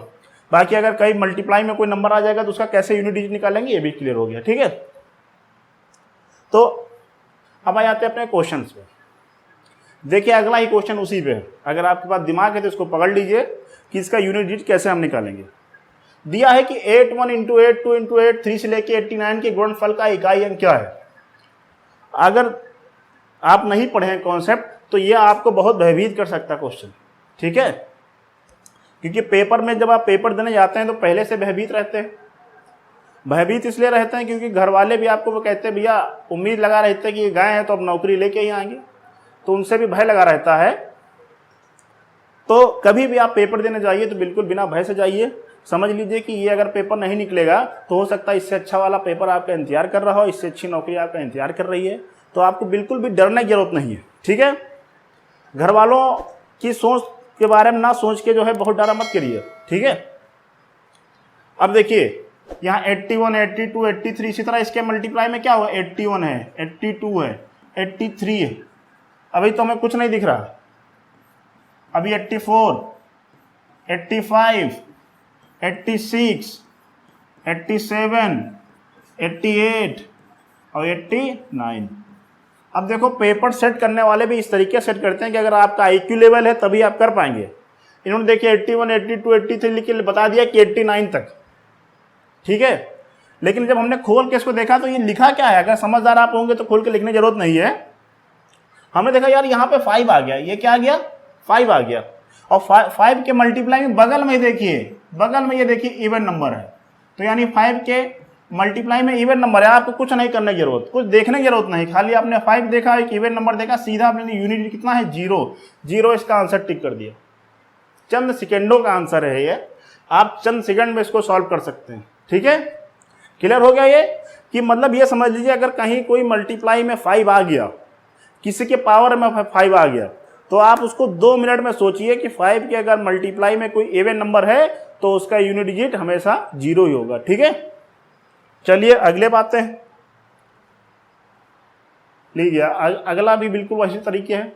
बाकी अगर कई मल्टीप्लाई में कोई नंबर आ जाएगा तो उसका कैसे यूनिट डिजिट निकालेंगे ये भी क्लियर हो गया, ठीक है। तो अब आ जाते हैं अपने क्वेश्चन पे। देखिए अगला ही क्वेश्चन उसी पे है, अगर आपके पास दिमाग है तो इसको पकड़ लीजिए कि इसका यूनिट डिजिट कैसे हम निकालेंगे। दिया है कि 81 इंटू 8, 2 इंटू 8, 3 से लेके 89 के गुणनफल का इकाई अंक क्या है। अगर आप नहीं पढ़े कॉन्सेप्ट तो ये आपको बहुत भयभीत कर सकता है क्वेश्चन, ठीक है, क्योंकि पेपर में जब आप पेपर देने जाते हैं तो पहले से भयभीत रहते हैं। भयभीत इसलिए रहते हैं क्योंकि घर वाले भी आपको वो कहते हैं भैया उम्मीद लगा रहते हैं कि गए हैं तो अब नौकरी लेके ही आएंगे, तो उनसे भी भय लगा रहता है। तो कभी भी आप पेपर देने जाइए तो बिल्कुल बिना भय से जाइए। समझ लीजिए कि ये अगर पेपर नहीं निकलेगा तो हो सकता है इससे अच्छा वाला पेपर आपका इंतजार कर रहा हो, इससे अच्छी नौकरी आपका इंतजार कर रही है, तो आपको बिल्कुल भी डरने की जरूरत नहीं है, ठीक है। घर वालों की सोच के बारे में ना सोच के जो है बहुत डरा मत करिए, ठीक है। अब देखिए यहाँ 81, 82, 83, इसी तरह इसके मल्टीप्लाई में क्या हुआ 81 है, 82 है, 83 है। अभी तो हमें कुछ नहीं दिख रहा, अभी 84, 85, 86, 87, 88 और 89। अब देखो पेपर सेट करने वाले भी इस तरीके से सेट करते हैं कि अगर आपका IQ लेवल है तभी आप कर पाएंगे। इन्होंने देखिए 81, 82, 83 लिख के बता दिया कि 89 तक, ठीक है। लेकिन जब हमने खोल के इसको देखा तो ये लिखा क्या है, अगर समझदार आप होंगे तो खोल के लिखने की जरूरत नहीं है। हमने देखा यार यहाँ पे 5 आ गया, ये क्या आ गया 5 आ गया, और 5 के मल्टीप्लाई में बगल में देखिए, बगल में ये देखिए इवन नंबर है, तो यानी 5 के मल्टीप्लाई में इवन नंबर है। आपको कुछ नहीं करने की जरूरत, कुछ देखने की जरूरत नहीं, खाली आपने 5 देखा, एक इवन नंबर देखा, सीधा आपने यूनिट कितना है 0, इसका आंसर टिक कर दिया। चंद सेकेंडों का आंसर है ये, आप चंद सेकंड में इसको सॉल्व कर सकते हैं, ठीक है। क्लियर हो गया ये कि मतलब ये समझ लीजिए अगर कहीं कोई मल्टीप्लाई में 5 आ गया, किसी के पावर में 5 आ गया, तो आप उसको 2 मिनट में सोचिए कि 5 के अगर मल्टीप्लाई में कोई इवन नंबर है तो उसका यूनिट डिजिट हमेशा 0 ही होगा, ठीक है। चलिए अगले बात है, लीजिए अगला भी बिल्कुल वैसे तरीके है।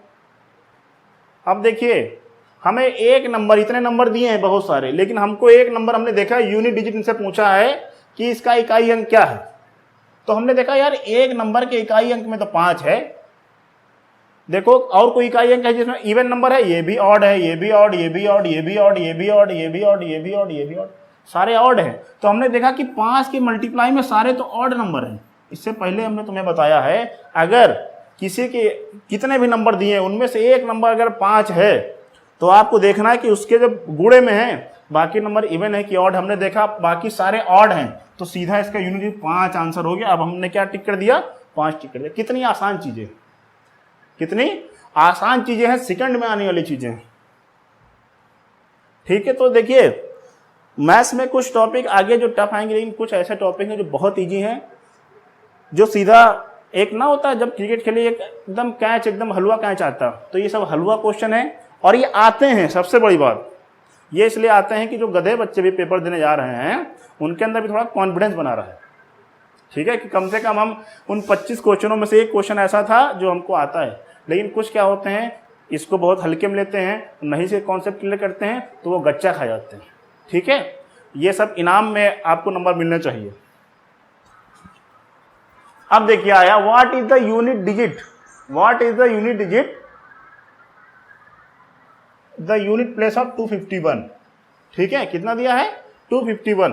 अब देखिए हमें एक नंबर, इतने नंबर दिए हैं बहुत सारे, लेकिन हमको एक नंबर हमने देखा यूनिट डिजिट इनसे पूछा है कि इसका इकाई अंक क्या है। तो हमने देखा यार एक नंबर के इकाई अंक में तो 5 है, देखो और कोई इकाई अंक है जिसमें इवन नंबर है, ये भी ऑड है, ये भी ऑड, ये भी ऑड, ये भी ऑड, ये भी ऑड, ये भी ऑड, ये भी ऑड, ये भी ऑड, सारे ऑड हैं। तो हमने देखा कि 5 की मल्टीप्लाई में सारे तो ऑड नंबर हैं। इससे पहले हमने तुम्हें बताया है अगर किसी के कितने भी नंबर दिए उनमें से एक नंबर अगर 5 है तो आपको देखना है कि उसके जब गुणे में है बाकी नंबर इवन है कि ऑड। हमने देखा बाकी सारे ऑड हैं, तो सीधा इसका यूनिट 5 आंसर हो गया। अब हमने क्या टिक कर दिया 5 टिक कर दिया। कितनी आसान चीजें, कितनी आसान चीजें हैं, सेकंड में आने वाली चीजें हैं, ठीक है। तो देखिए मैथ्स में कुछ टॉपिक आगे जो टफ आएंगे, लेकिन कुछ ऐसे टॉपिक हैं जो बहुत इजी हैं, जो सीधा एक ना होता है जब क्रिकेट खेलिए एकदम कैच, एकदम हलवा कैच आता, तो ये सब हलवा क्वेश्चन है। और ये आते हैं, सबसे बड़ी बात ये इसलिए आते हैं कि जो गधे बच्चे भी पेपर देने जा रहे हैं उनके अंदर भी थोड़ा कॉन्फिडेंस बना रहा है, ठीक है, कि कम से कम हम उन 25 क्वेश्चनों में से एक क्वेश्चन ऐसा था जो हमको आता है। लेकिन कुछ क्या होते हैं इसको बहुत हल्के में लेते हैं, नहीं से कॉन्सेप्ट क्लियर करते हैं तो वो गच्चा खा जाते हैं, ठीक है। ये सब इनाम में आपको नंबर मिलने चाहिए। अब देखिए आया what is the unit digit, what is the unit digit the unit place of 251, ठीक है। कितना दिया है 251,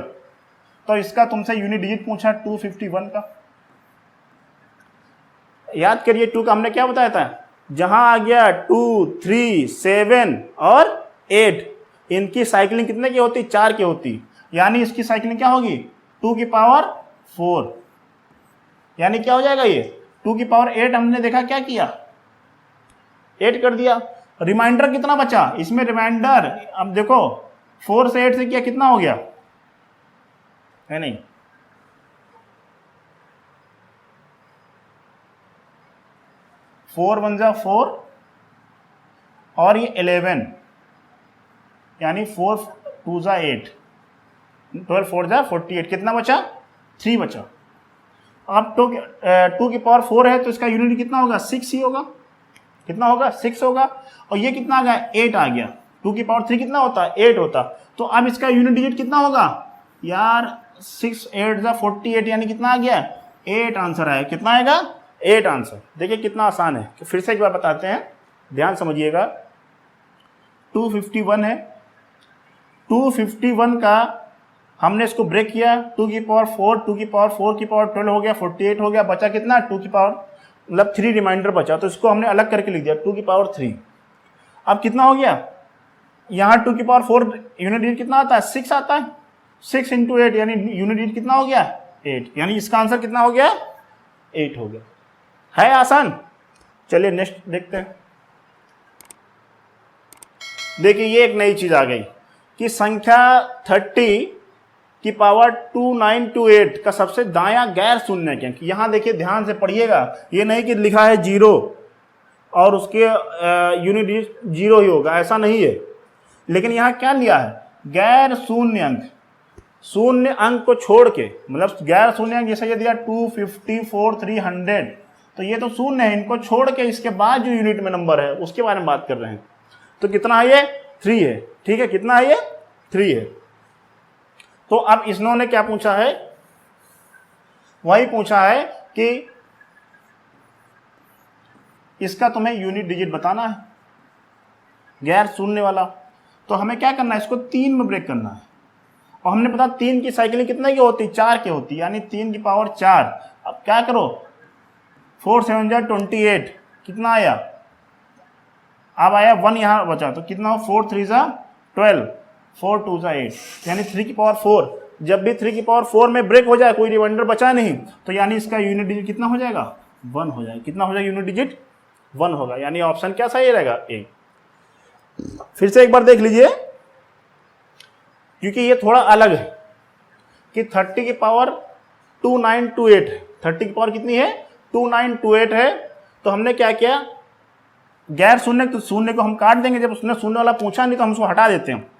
तो इसका तुमसे यूनिट डिजिट पूछा 251 का। याद करिए 2 का हमने क्या बताया था, जहां आ गया 2, 3, 7 और 8, इनकी साइकिलिंग कितने की होती? 4 की होती, यानी इसकी साइकिलिंग क्या होगी? 2 की पावर 4, यानी क्या हो जाएगा ये 2 की पावर 8। हमने देखा क्या किया, 8 कर दिया। रिमाइंडर कितना बचा इसमें? रिमाइंडर अब देखो 4 से 8 से किया कितना हो गया, है नहीं? 4 1 जा 4 और ये 11, यानी 4 2 जा 8, 12 4 जा 48, कितना बचा? 3 बचा। अब 2 की पावर 4 है तो इसका यूनिट कितना होगा? 6 ही होगा। कितना होगा? 6 होगा। और ये कितना आ गया? 8 आ गया। 2 की पावर 3 कितना होता है? 8 होता। तो अब इसका यूनिट डिजिट कितना होगा यार? 6 8 जा 48, यानी कितना आ गया? 8 आंसर आया। कितना आएगा? 8 आंसर। देखिए कितना आसान है। फिर से एक बार बताते हैं, ध्यान समझिएगा। 251 है, 251 का हमने इसको ब्रेक किया, 2 की पावर 4, 2 की पावर 4 की पावर 12 हो गया, 48 हो गया, बचा कितना? 2 की पावर मतलब 3 रिमाइंडर बचा, तो इसको हमने अलग करके लिख दिया 2 की पावर 3। अब कितना हो गया? यहाँ 2 की पावर 4 यूनिट डिजिट कितना आता है? 6 आता है। 6 इंटू 8 यानी यूनिट डिजिट कितना हो गया? 8, यानी इसका आंसर कितना हो गया? 8 हो गया। है आसान। चलिए नेक्स्ट देखते हैं। देखिए ये एक नई चीज आ गई कि संख्या 30 की पावर 2928 का सबसे दायां गैर शून्य अंक। यहां देखिए ध्यान से पढ़िएगा, ये नहीं कि लिखा है 0 और उसके यूनिट 0 ही होगा, ऐसा नहीं है। लेकिन यहां क्या लिया है? गैर शून्य अंक। शून्य अंक को छोड़ के, मतलब गैर शून्य अंक जैसे ये दिया 254 300, तो ये तो शून्य है, इनको छोड़ के इसके बाद जो यूनिट में नंबर है उसके बारे में बात कर रहे हैं। तो कितना है ये? 3 है। ठीक है, कितना है ये? 3 है। तो अब इन्होंने क्या पूछा है? वही पूछा है कि इसका तुम्हें यूनिट डिजिट बताना है, गैर शून्य वाला। तो हमें क्या करना है? इसको 3 में ब्रेक करना है। और हमने पता 3 की साइकिलिंग कितने की होती? 4 की होती, यानी 3 की पावर 4। अब क्या करो? 4 7 जा 28, कितना आया? अब आया 1 यहां बचा, तो कितना हो? 4 3 जा 12, 4 2 जा 8, यानी 3 की पावर 4। जब भी 3 की पावर 4 में ब्रेक हो जाए, कोई रिमाइंडर बचा नहीं, तो यानी इसका यूनिट डिजिट कितना हो जाएगा? 1 हो जाएगा। कितना हो जाएगा यूनिट डिजिट? 1 होगा, यानी ऑप्शन क्या सही रहेगा? ए। फिर से एक बार देख लीजिए, क्योंकि ये थोड़ा अलग है कि 30 की पावर 2928 है। 30 की पावर कितनी है? 2928 है। तो हमने क्या किया? गैर शून्य, तो शून्य को हम काट देंगे। जब उसने शून्य वाला पूछा नहीं तो हम उसको हटा देते हैं।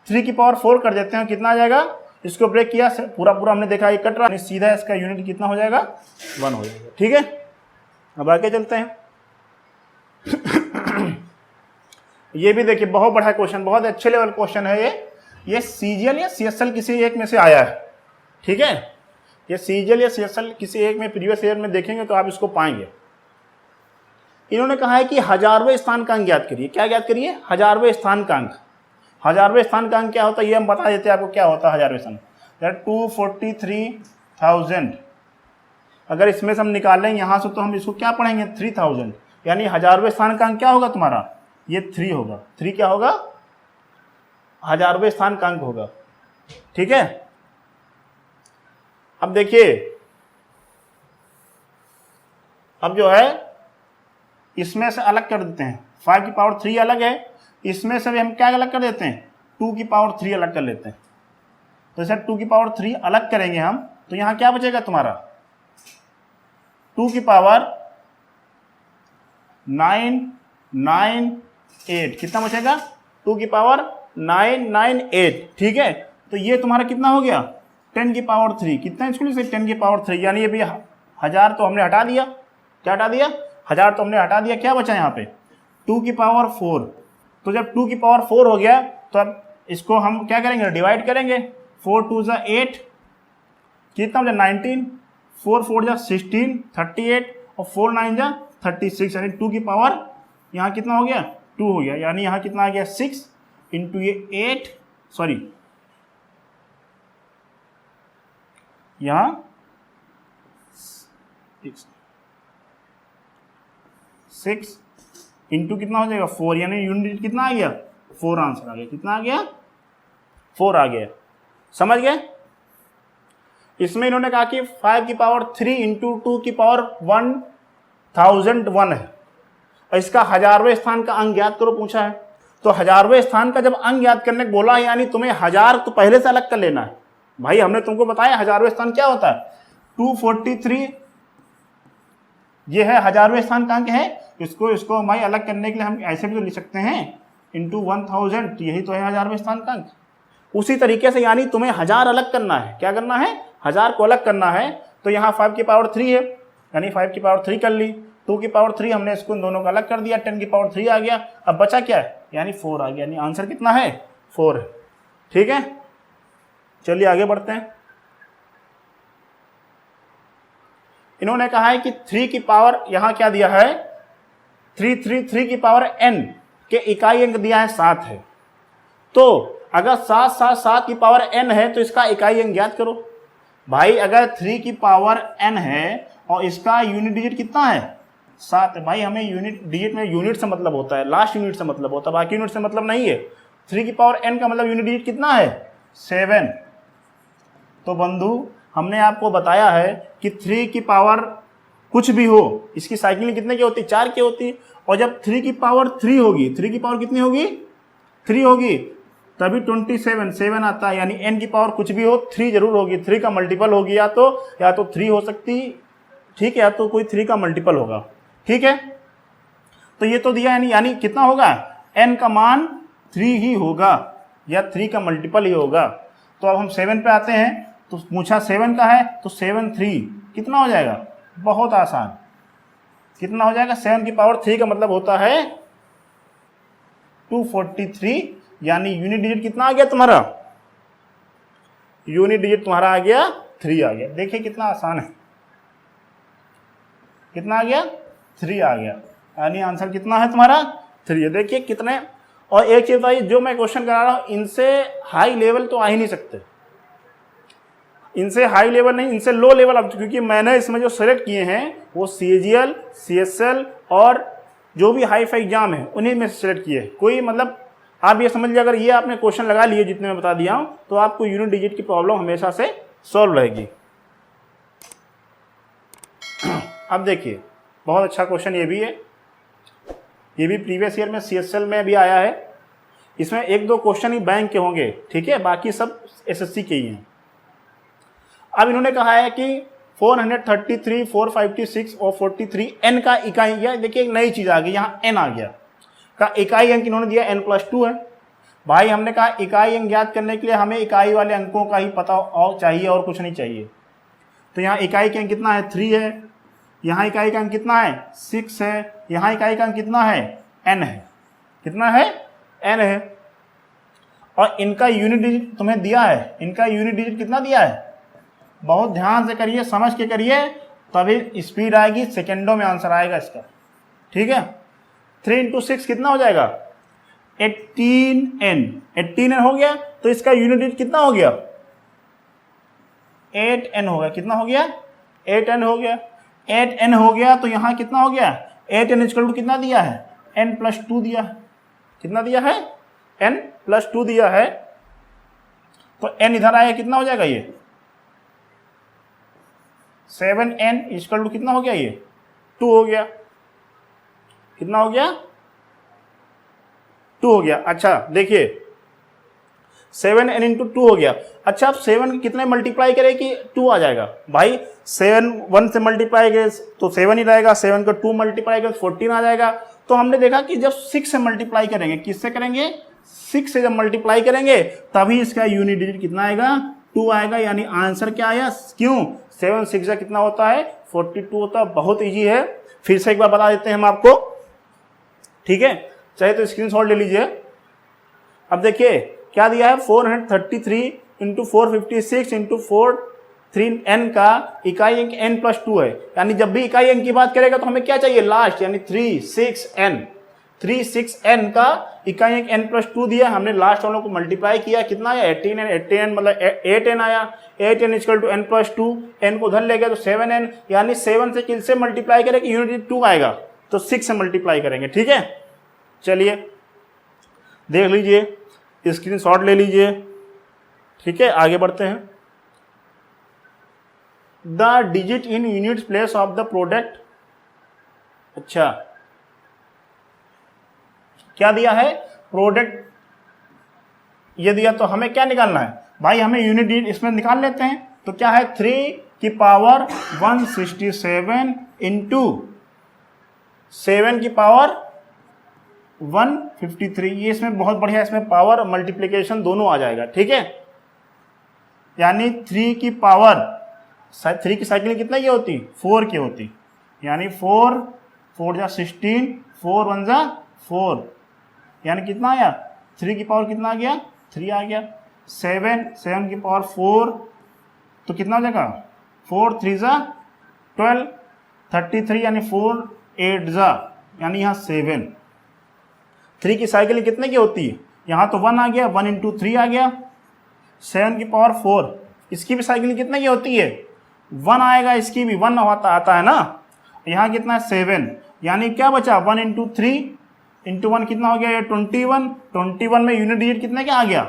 3 की पावर 4 कर देते हैं, कितना आ जाएगा? इसको ब्रेक किया, पूरा पूरा हमने देखा ये कट रहा, सीधा इसका यूनिट कितना हो जाएगा? 1 हो जाएगा। ठीक है, अब आगे चलते हैं। ये भी देखिए बहुत बड़ा क्वेश्चन, बहुत अच्छे लेवल क्वेश्चन है ये सीजीएल या सीएसएल किसी एक में से आया है। ठीक है, ये सीजीएल या सीएसएल किसी एक में प्रीवियस ईयर में देखेंगे तो आप इसको पाएंगे। इन्होंने कहा है कि 1000वें स्थान का अंक ज्ञात करिए। क्या ज्ञात करिए? 1000वें स्थान का अंक। 1000वें स्थान का अंक क्या होता है ये हम बता देते हैं आपको क्या होता है 1000वें स्थान। 243,000। अगर इसमें से हम निकाल लें यहाँ से तो हम इसको क्या पढ़ेंगे? 3000, यानी 1000वें स्थान का अंक क्या होगा तुम्हारा? ये 3 होगा। 3 क्या होगा? 1000वें स्थान का अंक होगा। ठीक है, अब देखिए, अब जो है इसमें से अलग कर देते हैं। 5 की पावर 3 अलग है, इसमें से भी हम क्या अलग कर देते हैं? 2 की पावर 3 अलग कर लेते हैं। तो जैसे 2 की पावर 3 अलग करेंगे हम, तो यहां क्या बचेगा तुम्हारा? 2 की पावर 998, कितना बचेगा? 2 की पावर 998। ठीक है, तो ये तुम्हारा कितना हो गया? 10 की पावर 3। कितना इसको लिख सकते? 10 की पावर 3, यानी ये भी 1000 तो हमने हटा दिया। क्या हटा दिया? 1000 तो हमने हटा दिया। क्या बचा यहाँ पे? 2 की पावर 4। तो जब 2 की पावर 4 हो गया तो अब इसको हम क्या करेंगे? डिवाइड करेंगे। 4 2 जा 8, कितना हो जाए? 19, 4 4 जा 16, 38 और 4 9 जा 36, यानी 2 की पावर यहाँ कितना हो गया? 2 हो गया, यानी यहाँ कितना आ गया? 6 इंटू ये 8, सॉरी यहाँ 6 इंटू कितना हो जाएगा? 4, यानी यूनिट कितना आ गया? 4 आंसर आ गया। कितना आ गया? 4 आ गया। समझ गए? इसमें इन्होंने कहा कि 5 की पावर 3 इंटू 2 की पावर 1001 है, और इसका 1000वें स्थान का अंक ज्ञात करो पूछा है। तो 1000वें स्थान का जब अंक ज्ञात करने को बोला है, यानी तुम्हें 1000 तो पहले से अलग कर लेना है। भाई हमने तुमको बताया 1000वें स्थान क्या होता है, 243 ये है 1000वें स्थान का अंक है। इसको भाई अलग करने के लिए हम ऐसे भी तो लिख सकते हैं, इंटू 1000, यही तो है 1000वें स्थान का अंक। उसी तरीके से यानी तुम्हें 1000 अलग करना है। क्या करना है? 1000 को अलग करना है। तो यहाँ 5 की पावर 3 है, यानी 5 की पावर 3 कर ली, 2 की पावर 3 हमने इसको दोनों का अलग कर दिया, 10 की पावर 3 आ गया। अब बचा क्या है, यानी 4 आ गया, यानी आंसर कितना है, 4 है। ठीक है, चलिए आगे बढ़ते हैं। इन्होंने कहा है कि 3 की पावर, यहां क्या दिया है, 3 की पावर n के इकाई अंक दिया है 7 है। तो अगर 7 की पावर n है तो इसका इकाई अंक ज्ञात करो। भाई अगर 3 की पावर n है और इसका यूनिट डिजिट कितना है, 7 है। भाई हमें यूनिट डिजिट में यूनिट से मतलब होता है, लास्ट यूनिट से मतलब होता है, बाकी यूनिट से मतलब नहीं है। 3 की पावर n का मतलब यूनिट डिजिट कितना है, 7। तो बंधु हमने आपको बताया है कि 3 की पावर कुछ भी हो, इसकी साइकिलिंग कितने की होती, 4 की होती। और जब 3 की पावर 3 होगी, 3 की पावर कितनी होगी, 3 होगी, तभी 7 आता है। यानी n की पावर कुछ भी हो 3 जरूर होगी, 3 का मल्टीपल होगी, या तो 3 हो सकती, ठीक है, या तो कोई 3 का मल्टीपल होगा। ठीक है, तो ये तो दिया, यानी कितना होगा, n का मान 3 ही होगा या 3 का मल्टीपल ही होगा। तो अब हम 7 पे आते हैं। तो पूछा 7 का है, तो 7 3 कितना हो जाएगा, बहुत आसान, कितना हो जाएगा, 7 की पावर 3 का मतलब होता है 243। यानी यूनिट डिजिट कितना आ गया तुम्हारा, यूनिट डिजिट तुम्हारा आ गया 3 आ गया। देखिए कितना आसान है, कितना आ गया, 3 आ गया। यानी आंसर कितना है तुम्हारा, 3 है। देखिए कितने, और एक चीज बताइए, जो मैं क्वेश्चन करा रहा हूं इनसे हाई लेवल तो आ ही नहीं सकते, इनसे हाई लेवल नहीं, इनसे लो लेवल। अब क्योंकि मैंने इसमें जो सेलेक्ट किए हैं वो CAGL, CSL और जो भी हाई फाई एग्जाम है उन्हीं में सेलेक्ट किए। कोई मतलब आप ये समझ लीजिए, अगर ये आपने क्वेश्चन लगा लिए जितने मैं बता दिया हूं, तो आपको यूनिट डिजिट की प्रॉब्लम हमेशा से सॉल्व रहेगी। अब देखिए बहुत अच्छा क्वेश्चन ये भी है, ये भी प्रीवियस ईयर में CSL में भी आया है। इसमें 1-2 क्वेश्चन ही बैंक के होंगे, ठीक है, बाकी सब SSC के ही हैं। अब इन्होंने कहा है कि 433, 456 और 43 n का इकाई, या देखिए एक नई चीज आ गई, यहाँ n आ गया, का इकाई अंक इन्होंने दिया n+2 है। भाई हमने कहा इकाई अंक ज्ञात करने के लिए हमें इकाई वाले अंकों का ही पता और चाहिए, और कुछ नहीं चाहिए। तो यहाँ इकाई का अंक कितना है, 3 है, यहाँ इकाई का अंक कितना है, 6 है, यहाँ इकाई का अंक कितना है, n है, कितना है, n है। और इनका यूनिट डिजिट तुम्हें दिया है, इनका यूनिट डिजिट कितना दिया है, बहुत ध्यान से करिए, समझ के करिए, तभी स्पीड आएगी, सेकेंडों में आंसर आएगा इसका। ठीक है, 3 × 6 कितना हो जाएगा, 18n हो गया। तो इसका यूनिट डिजिट कितना हो गया, 8n हो गया। कितना हो गया, 8n हो गया, 8n हो गया। तो यहाँ कितना हो गया, 8n = कितना दिया है, n+2 दिया है। कितना दिया है, n+2 दिया है। तो n इधर आया, कितना हो जाएगा ये, 7n = कितना हो गया, ये 2 हो गया। कितना हो गया, 2 हो गया। अच्छा देखिए 7n × 2 हो गया। अच्छा अब 7 कितने मल्टीप्लाई करें कि 2 आ जाएगा। भाई 7 1 से मल्टीप्लाई करें तो 7 ही रहेगा, 7 को 2 मल्टीप्लाई करें तो 14 आ जाएगा। तो हमने देखा कि जब 6 से मल्टीप्लाई करेंगे, किससे करेंगे, 6 से जब मल्टीप्लाई करेंगे तभी इसका यूनिट डिजिट कितना आएगा, 2 आएगा। यानी आंसर क्या आया, क्यों, 7 6 कितना होता है, 42 होता है। बहुत ईजी है, फिर से एक बार बता देते हैं हम आपको, ठीक है, चाहे तो स्क्रीनशॉट ले लीजिए। अब देखिए क्या दिया है, 433 × 456 × 43n का इकाई अंक n+2 है। यानी जब भी इकाई अंक की बात करेगा तो हमें क्या चाहिए, लास्ट, यानी 36n का इकाई अंक n+2 दिया, हमने लास्ट वालों को मल्टीप्लाई किया, कितना आया, 18n मतलब 8n आया। 8n = n+2, n को उधर ले गया तो 7n, यानी 7 से किससे मल्टीप्लाई करेंगे, यूनिट 2 आएगा, तो 6 से मल्टीप्लाई करेंगे। ठीक है, चलिए देख लीजिए, स्क्रीनशॉट ले लीजिए। ठीक है, आगे बढ़ते हैं। The digit in units place of the product. अच्छा, क्या दिया है? प्रोडक्ट ये दिया, तो हमें क्या निकालना है भाई? हमें यूनिट डिजिट इसमें निकाल लेते हैं। तो क्या है? 3 की पावर 167 इंटू 7 की पावर 153। ये इसमें बहुत बढ़िया, इसमें पावर मल्टीप्लिकेशन दोनों आ जाएगा। ठीक है, यानी 3 की पावर 3 की साइकिल कितना की होती? 4 की होती। यानी 4 4 जा 16, 4 1 जा 4, यानी कितना आया? 3 की पावर कितना आ गया? 3 आ गया। 7 की पावर 4, तो कितना हो जाएगा? 4 3 जा 12, 33, यानी 4 8 जा, यानी यहाँ 7। 3 की साइकिल कितने की होती है? यहाँ तो 1 आ गया, 1 इंटू 3 आ गया। 7 की पावर 4, इसकी भी साइकिल कितने की होती है? 1 आएगा, इसकी भी 1 आता है ना। यहाँ कितना है? 7, यानी क्या बचा? 1 इंटू 3 इंटू 1 कितना हो गया? ये 21। 21 में यूनिट डिजिट कितने का आ गया?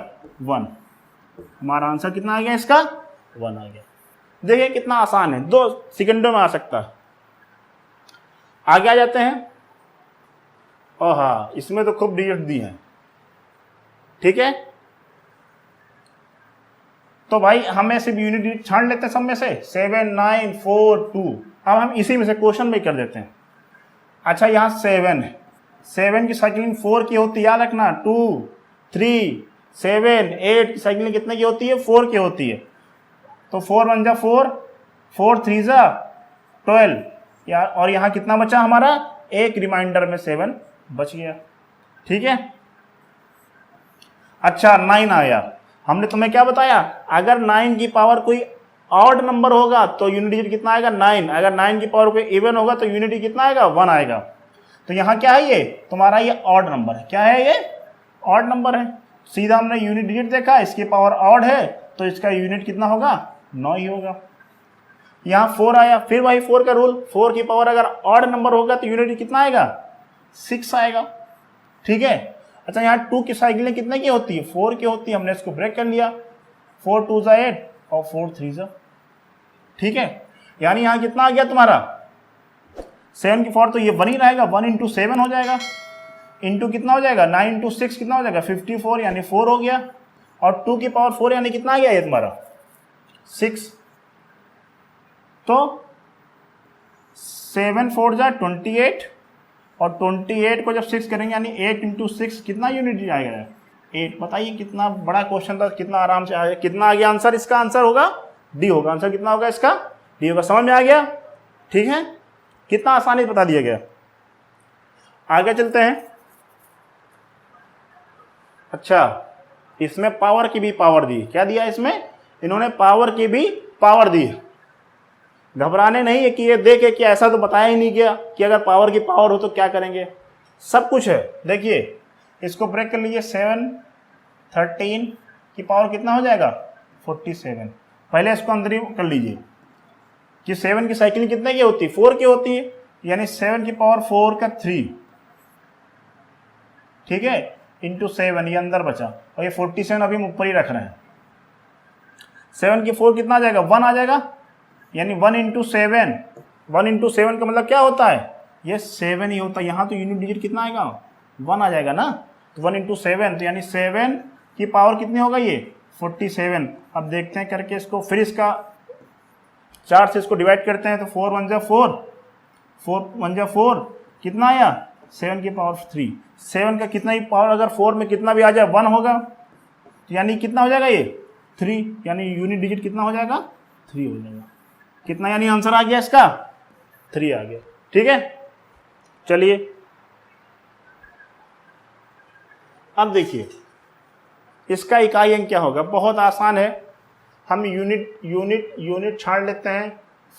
1। हमारा आंसर कितना आ गया इसका? 1 आ गया। देखिए कितना आसान है, 2 सेकंडों में आ सकता है। आगे आ जाते हैं। और हाँ, इसमें तो खूब डिजिट दी है। ठीक है, तो भाई हमें सिर्फ यूनिट डिजिट छाड़ लेते हैं सब में से। 7 9 4 2। अब हम इसी में से क्वेश्चन में कर देते हैं। अच्छा, यहाँ 7 है, 7 की साइकिलिंग 4 की होती है, याद रखना। 2 3 7 8 की साइकिलिंग कितने की होती है? 4 की होती है। तो 4 1 जा 4, 4 3 जा 12, यार, और यहाँ कितना बचा हमारा? एक रिमाइंडर में 7 बच गया। ठीक है, अच्छा 9 आया। हमने तुम्हें क्या बताया? अगर 9 की पावर कोई ऑड नंबर होगा तो यूनिट डिजिट कितना आएगा? 9। अगर 9 की पावर कोई इवन होगा तो यूनिट डिजिट कितना आएगा? 1 आएगा। तो यहाँ क्या है? ये तुम्हारा ये ऑड नंबर है। क्या है? ये ऑड नंबर है। सीधा हमने यूनिट डिजिट देखा, इसकी पावर ऑड है तो इसका यूनिट कितना होगा? 9 ही होगा। यहाँ 4 आया, फिर वही 4 का रूल, 4 की पावर अगर ऑड नंबर होगा तो यूनिट कितना आएगा? 6 आएगा। ठीक है, अच्छा यहाँ 2 की साइकिलें कितने की होती है? 4 की होती है। हमने इसको ब्रेक कर लिया, 4 2 जा 8 और 4 3 जा। ठीक है, यानी यहाँ कितना आ गया तुम्हारा? 7 की पावर तो ये 1 ही रहेगा, 1 इंटू 7 हो जाएगा, इंटू कितना हो जाएगा? 9 इंटू 6 कितना हो जाएगा? 54, यानी 4 हो गया। और 2 की पावर 4 यानी कितना आ गया ये तुम्हारा? 6। तो 7 4 जा 28, और 28 को जब 6 करेंगे यानी 8 इंटू 6 कितना यूनिट आएगा? 8। बताइए कितना बड़ा क्वेश्चन था, कितना आराम से आया। कितना आ गया आंसर? इसका आंसर होगा डी होगा। आंसर कितना होगा इसका? डी होगा। समझ में आ गया? ठीक है, कितना आसानी से बता दिया गया। आगे चलते हैं। अच्छा, इसमें पावर की भी पावर दी। क्या दिया इसमें? इन्होंने पावर की भी पावर दी। घबराने नहीं है कि ये देखे कि ऐसा तो बताया ही नहीं गया कि अगर पावर की पावर हो तो क्या करेंगे। सब कुछ है। देखिए इसको ब्रेक कर लीजिए। 7 13 की पावर कितना हो जाएगा? 47। पहले इसको अंदर ही कर लीजिए कि 7 की साइकिल कितने की होती है? 4 की होती है, यानी 7 की पावर 4 का 3। ठीक है, इंटू 7, ये अंदर बचा, और ये 47 अभी हम ऊपर ही रख रहे हैं। 7 की 4 कितना आ जाएगा? 1 आ जाएगा, यानी 1 इंटू 7। 1 इंटू 7 का मतलब क्या होता है? ये 7 ही होता है। यहाँ तो यूनिट डिजिट कितना आएगा? 1 आ जाएगा ना। तो 1 इंटू 7, तो यानी 7 की पावर कितनी होगा? ये 47। अब देखते हैं करके इसको, फिर इसका 4 से इसको डिवाइड करते हैं तो 4 1 जा 4, 4 1 जा 4, कितना आया? 7 की पावर 3। 7 का कितना ही पावर अगर 4 में कितना भी आ जाए 1 होगा, तो यानी कितना हो जाएगा? ये 3, यानी यूनिट डिजिट कितना हो जाएगा? 3 हो जाएगा। कितना यानी आंसर आ गया इसका? 3 आ गया। ठीक है, चलिए अब देखिए इसका इकाई अंक क्या होगा। बहुत आसान है, हम यूनिट छाड़ लेते हैं।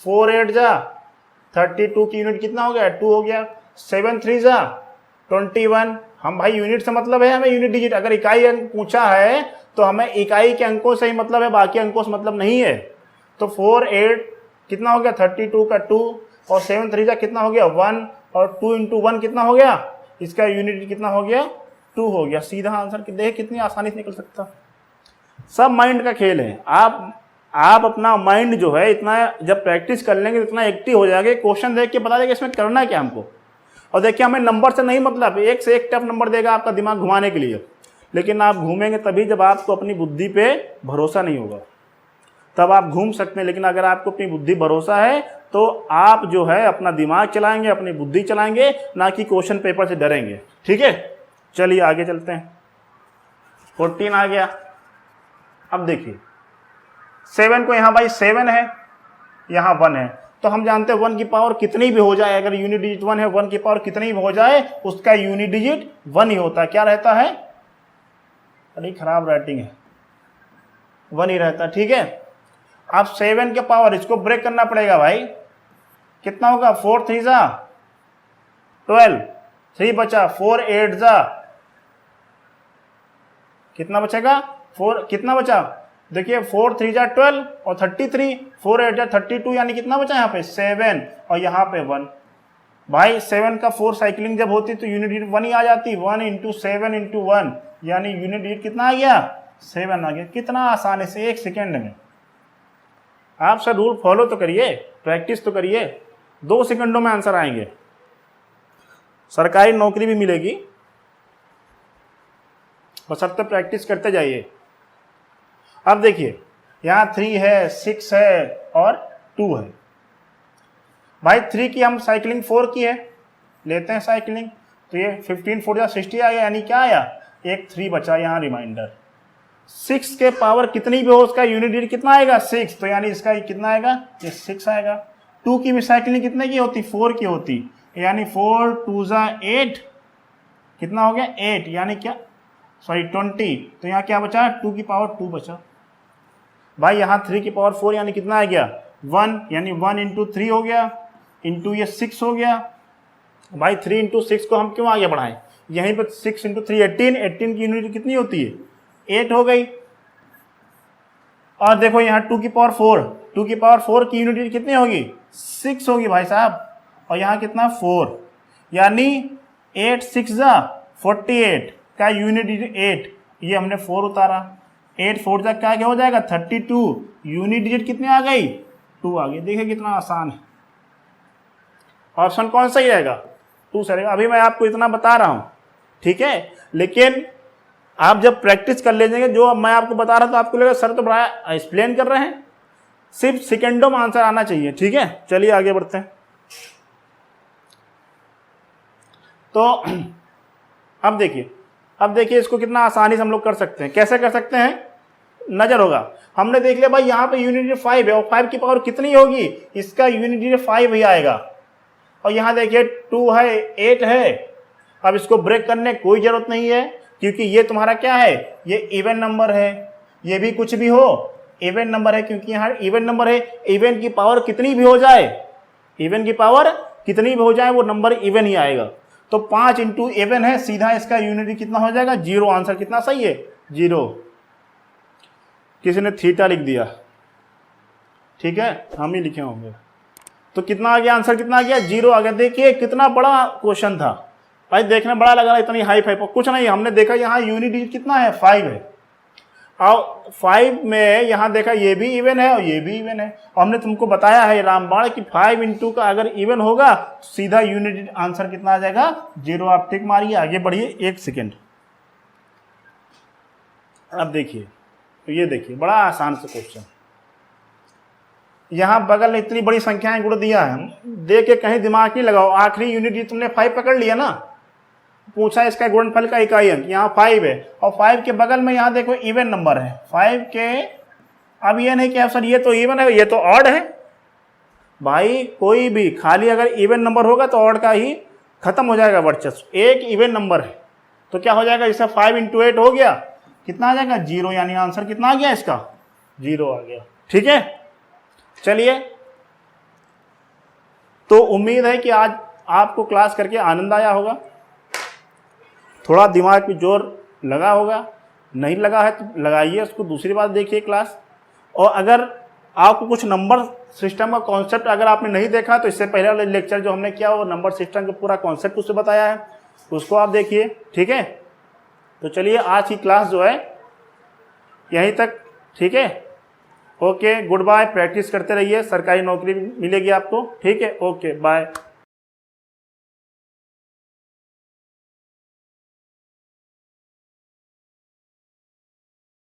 4 8 जा 32 की यूनिट कितना हो गया? 2 हो गया। 7 3 जा 21। हम भाई यूनिट से मतलब है हमें यूनिट डिजिट। अगर इकाई अंक पूछा है तो हमें इकाई के अंकों से ही मतलब है, बाकी अंकों से मतलब नहीं है। तो 4 8 कितना हो गया? 32 का 2, और 7 3 जा कितना हो गया? 1, और 2 इंटू 1 कितना हो गया? इसका यूनिट कितना हो गया? 2 हो गया। सीधा आंसर देख कितनी आसानी से निकल सकता। सब माइंड का खेल है। आप अपना माइंड जो है इतना जब प्रैक्टिस कर लेंगे इतना एक्टिव हो जाएगा, क्वेश्चन देख के बता देगा इसमें करना क्या हमको। और देखिए हमें नंबर से नहीं मतलब, एक से एक टफ नंबर देगा आपका दिमाग घुमाने के लिए, लेकिन आप घूमेंगे तभी जब आपको अपनी बुद्धि पे भरोसा नहीं होगा, तब आप घूम सकते हैं। लेकिन अगर आपको अपनी बुद्धि भरोसा है तो आप जो है अपना दिमाग चलाएंगे, अपनी बुद्धि चलाएंगे, ना कि क्वेश्चन पेपर से डरेंगे। ठीक है, चलिए आगे चलते हैं। 14 आ गया। अब देखिए 7 को यहाँ भाई 7 है, यहाँ 1 है, तो हम जानते हैं 1 की पावर कितनी भी हो जाए, अगर यूनिट डिजिट 1 है, 1 की पावर कितनी भी हो जाए उसका यूनिट डिजिट 1 ही होता है। क्या रहता है? बड़ी खराब राइटिंग है, 1 ही रहता है। ठीक है, अब 7 के पावर इसको ब्रेक करना पड़ेगा भाई। कितना होगा? 4 3 जा 12, 3 बचा, 4 8 जा कितना बचेगा? 4 कितना बचा? देखिए 4 3 जा 12 और 33, 4 8 जा 32, यानी कितना बचा यहाँ पे? 7 और यहाँ पे 1। भाई 7 का 4 साइकिलिंग जब होती तो यूनिट डिजिट 1 ही आ जाती। 1 × 7 × 1 यानी यूनिट डिजिट कितना आ गया? 7 आ गया। कितना आसानी से 1 सेकेंड में। आप सर रूल फॉलो तो करिए, प्रैक्टिस तो करिए, 2 सेकंडों में आंसर आएंगे। सरकारी नौकरी भी मिलेगी, बशर्ते प्रैक्टिस करते जाइए। अब देखिए यहाँ 3 है, 6 है और 2 है। भाई 3 की हम साइकिलिंग 4 की है, लेते हैं साइकिलिंग, तो ये 15 4 जा 60 आ गया, यानी क्या आया? एक 3 बचा यहाँ रिमाइंडर। 6 के पावर कितनी भी हो उसका यूनिट डिजिट कितना आएगा? 6, तो यानी इसका कितना आएगा? ये 6 आएगा। 2 की भी साइकिलिंग कितने की होती? 4 की होती, यानी 4 2 जा 8, कितना हो गया? 8, यानी क्या? सॉरी 20, तो यहाँ क्या बचा? 2 की पावर 2 बचा। भाई यहाँ 3 की पावर 4 यानी कितना आ गया? 1, यानी 1 × 3 हो गया, इंटू ये 6 हो गया। भाई 3 × 6 को हम क्यों आगे बढ़ाएं? यहीं पर 6 × 3 18, 18 की यूनिट कितनी होती है? 8 हो गई। और देखो यहाँ 2 की पावर 4, 2 की पावर 4 की यूनिट कितनी होगी? 6 होगी भाई साहब। और यहाँ कितना? 4, यानी 8 6 जा 48 का यूनिट डिजिट 8, ये हमने 4 उतारा। 8 4 जा क्या हो जाएगा? 32, यूनिट डिजिट कितनी आ गई? 2 आ गई। देखिए कितना आसान है। ऑप्शन कौन सही रहेगा? 2 सही रहेगा। अभी मैं आपको इतना बता रहा हूँ, ठीक है, लेकिन आप जब प्रैक्टिस कर लीजिएंगे, जो मैं आपको बता रहा था आपको लगेगा सर तो बड़ा एक्सप्लेन कर रहे हैं। सिर्फ सेकेंडों में आंसर आना चाहिए। ठीक है, चलिए आगे बढ़ते हैं। तो अब देखिए इसको कितना आसानी से हम लोग कर सकते हैं। कैसे कर सकते हैं? नजर होगा, हमने देख लिया भाई यहाँ पे यूनिट डिजिट 5 है और 5 की पावर कितनी होगी? इसका यूनिट डिजिट 5 ही आएगा। और यहाँ देखिए 2 है, 8 है। अब इसको ब्रेक करने की कोई जरूरत नहीं है, क्योंकि ये तुम्हारा क्या है? ये इवन नंबर है। ये भी कुछ भी हो इवन नंबर है, क्योंकि यहाँ इवन नंबर है। इवन की पावर कितनी भी हो जाए, इवन की पावर कितनी भी हो जाए वो नंबर इवन ही आएगा। तो 5 × इवन है, सीधा इसका यूनिट कितना हो जाएगा? 0। आंसर कितना सही है? 0। किसी ने थीटा लिख दिया, ठीक है, हम ही लिखे होंगे। तो कितना आ गया? आंसर कितना आ गया? 0 आ गया। देखिए कितना बड़ा क्वेश्चन था भाई, देखने बड़ा लग रहा है, इतनी हाई फाई कुछ नहीं। हमने देखा यहाँ यूनिट डिजिट कितना है? 5 है। और 5 में यहाँ देखा ये भी इवन है और ये भी इवन है। और हमने तुमको बताया है रामबाण कि 5 × का अगर इवन होगा तो सीधा यूनिट डिजिट आंसर कितना आ जाएगा? 0। आप टिक मारिए, आगे बढ़िए 1 सेकेंड। अब देखिए, तो ये देखिए बड़ा आसान सा क्वेश्चन। यहाँ बगल में इतनी बड़ी संख्याएं गुण दिया है, देख के कहीं दिमाग नहीं लगाओ। आखिरी यूनिट डिजिट तुमने 5 पकड़ लिया ना, पूछा इसका गुणनफल का इकाई अंक, यहाँ 5 है और 5 के बगल में यहाँ देखो इवन नंबर है 5 के। अब ये नहीं कि सर ये तो इवन है ये तो ऑड है। भाई कोई भी खाली अगर इवन नंबर होगा तो ऑड का ही खत्म हो जाएगा वर्चस्व। एक इवन नंबर है तो क्या हो जाएगा? इससे 5 × 8 हो गया, कितना आ जाएगा? 0, यानी आंसर कितना आ गया इसका? 0 आ गया। ठीक है, चलिए, तो उम्मीद है कि आज आपको क्लास करके आनंद आया होगा, थोड़ा दिमाग पे जोर लगा होगा। नहीं लगा है तो लगाइए उसको, दूसरी बात देखिए क्लास। और अगर आपको कुछ नंबर सिस्टम का कॉन्सेप्ट अगर आपने नहीं देखा तो इससे पहले वाले लेक्चर जो हमने किया वो नंबर सिस्टम का पूरा कॉन्सेप्ट उससे बताया है, उसको आप देखिए। ठीक है, तो चलिए आज की क्लास जो है यहीं तक, ठीक है। ओके, गुड बाय, प्रैक्टिस करते रहिए, सरकारी नौकरी मिलेगी आपको, ठीक है। Okay bye.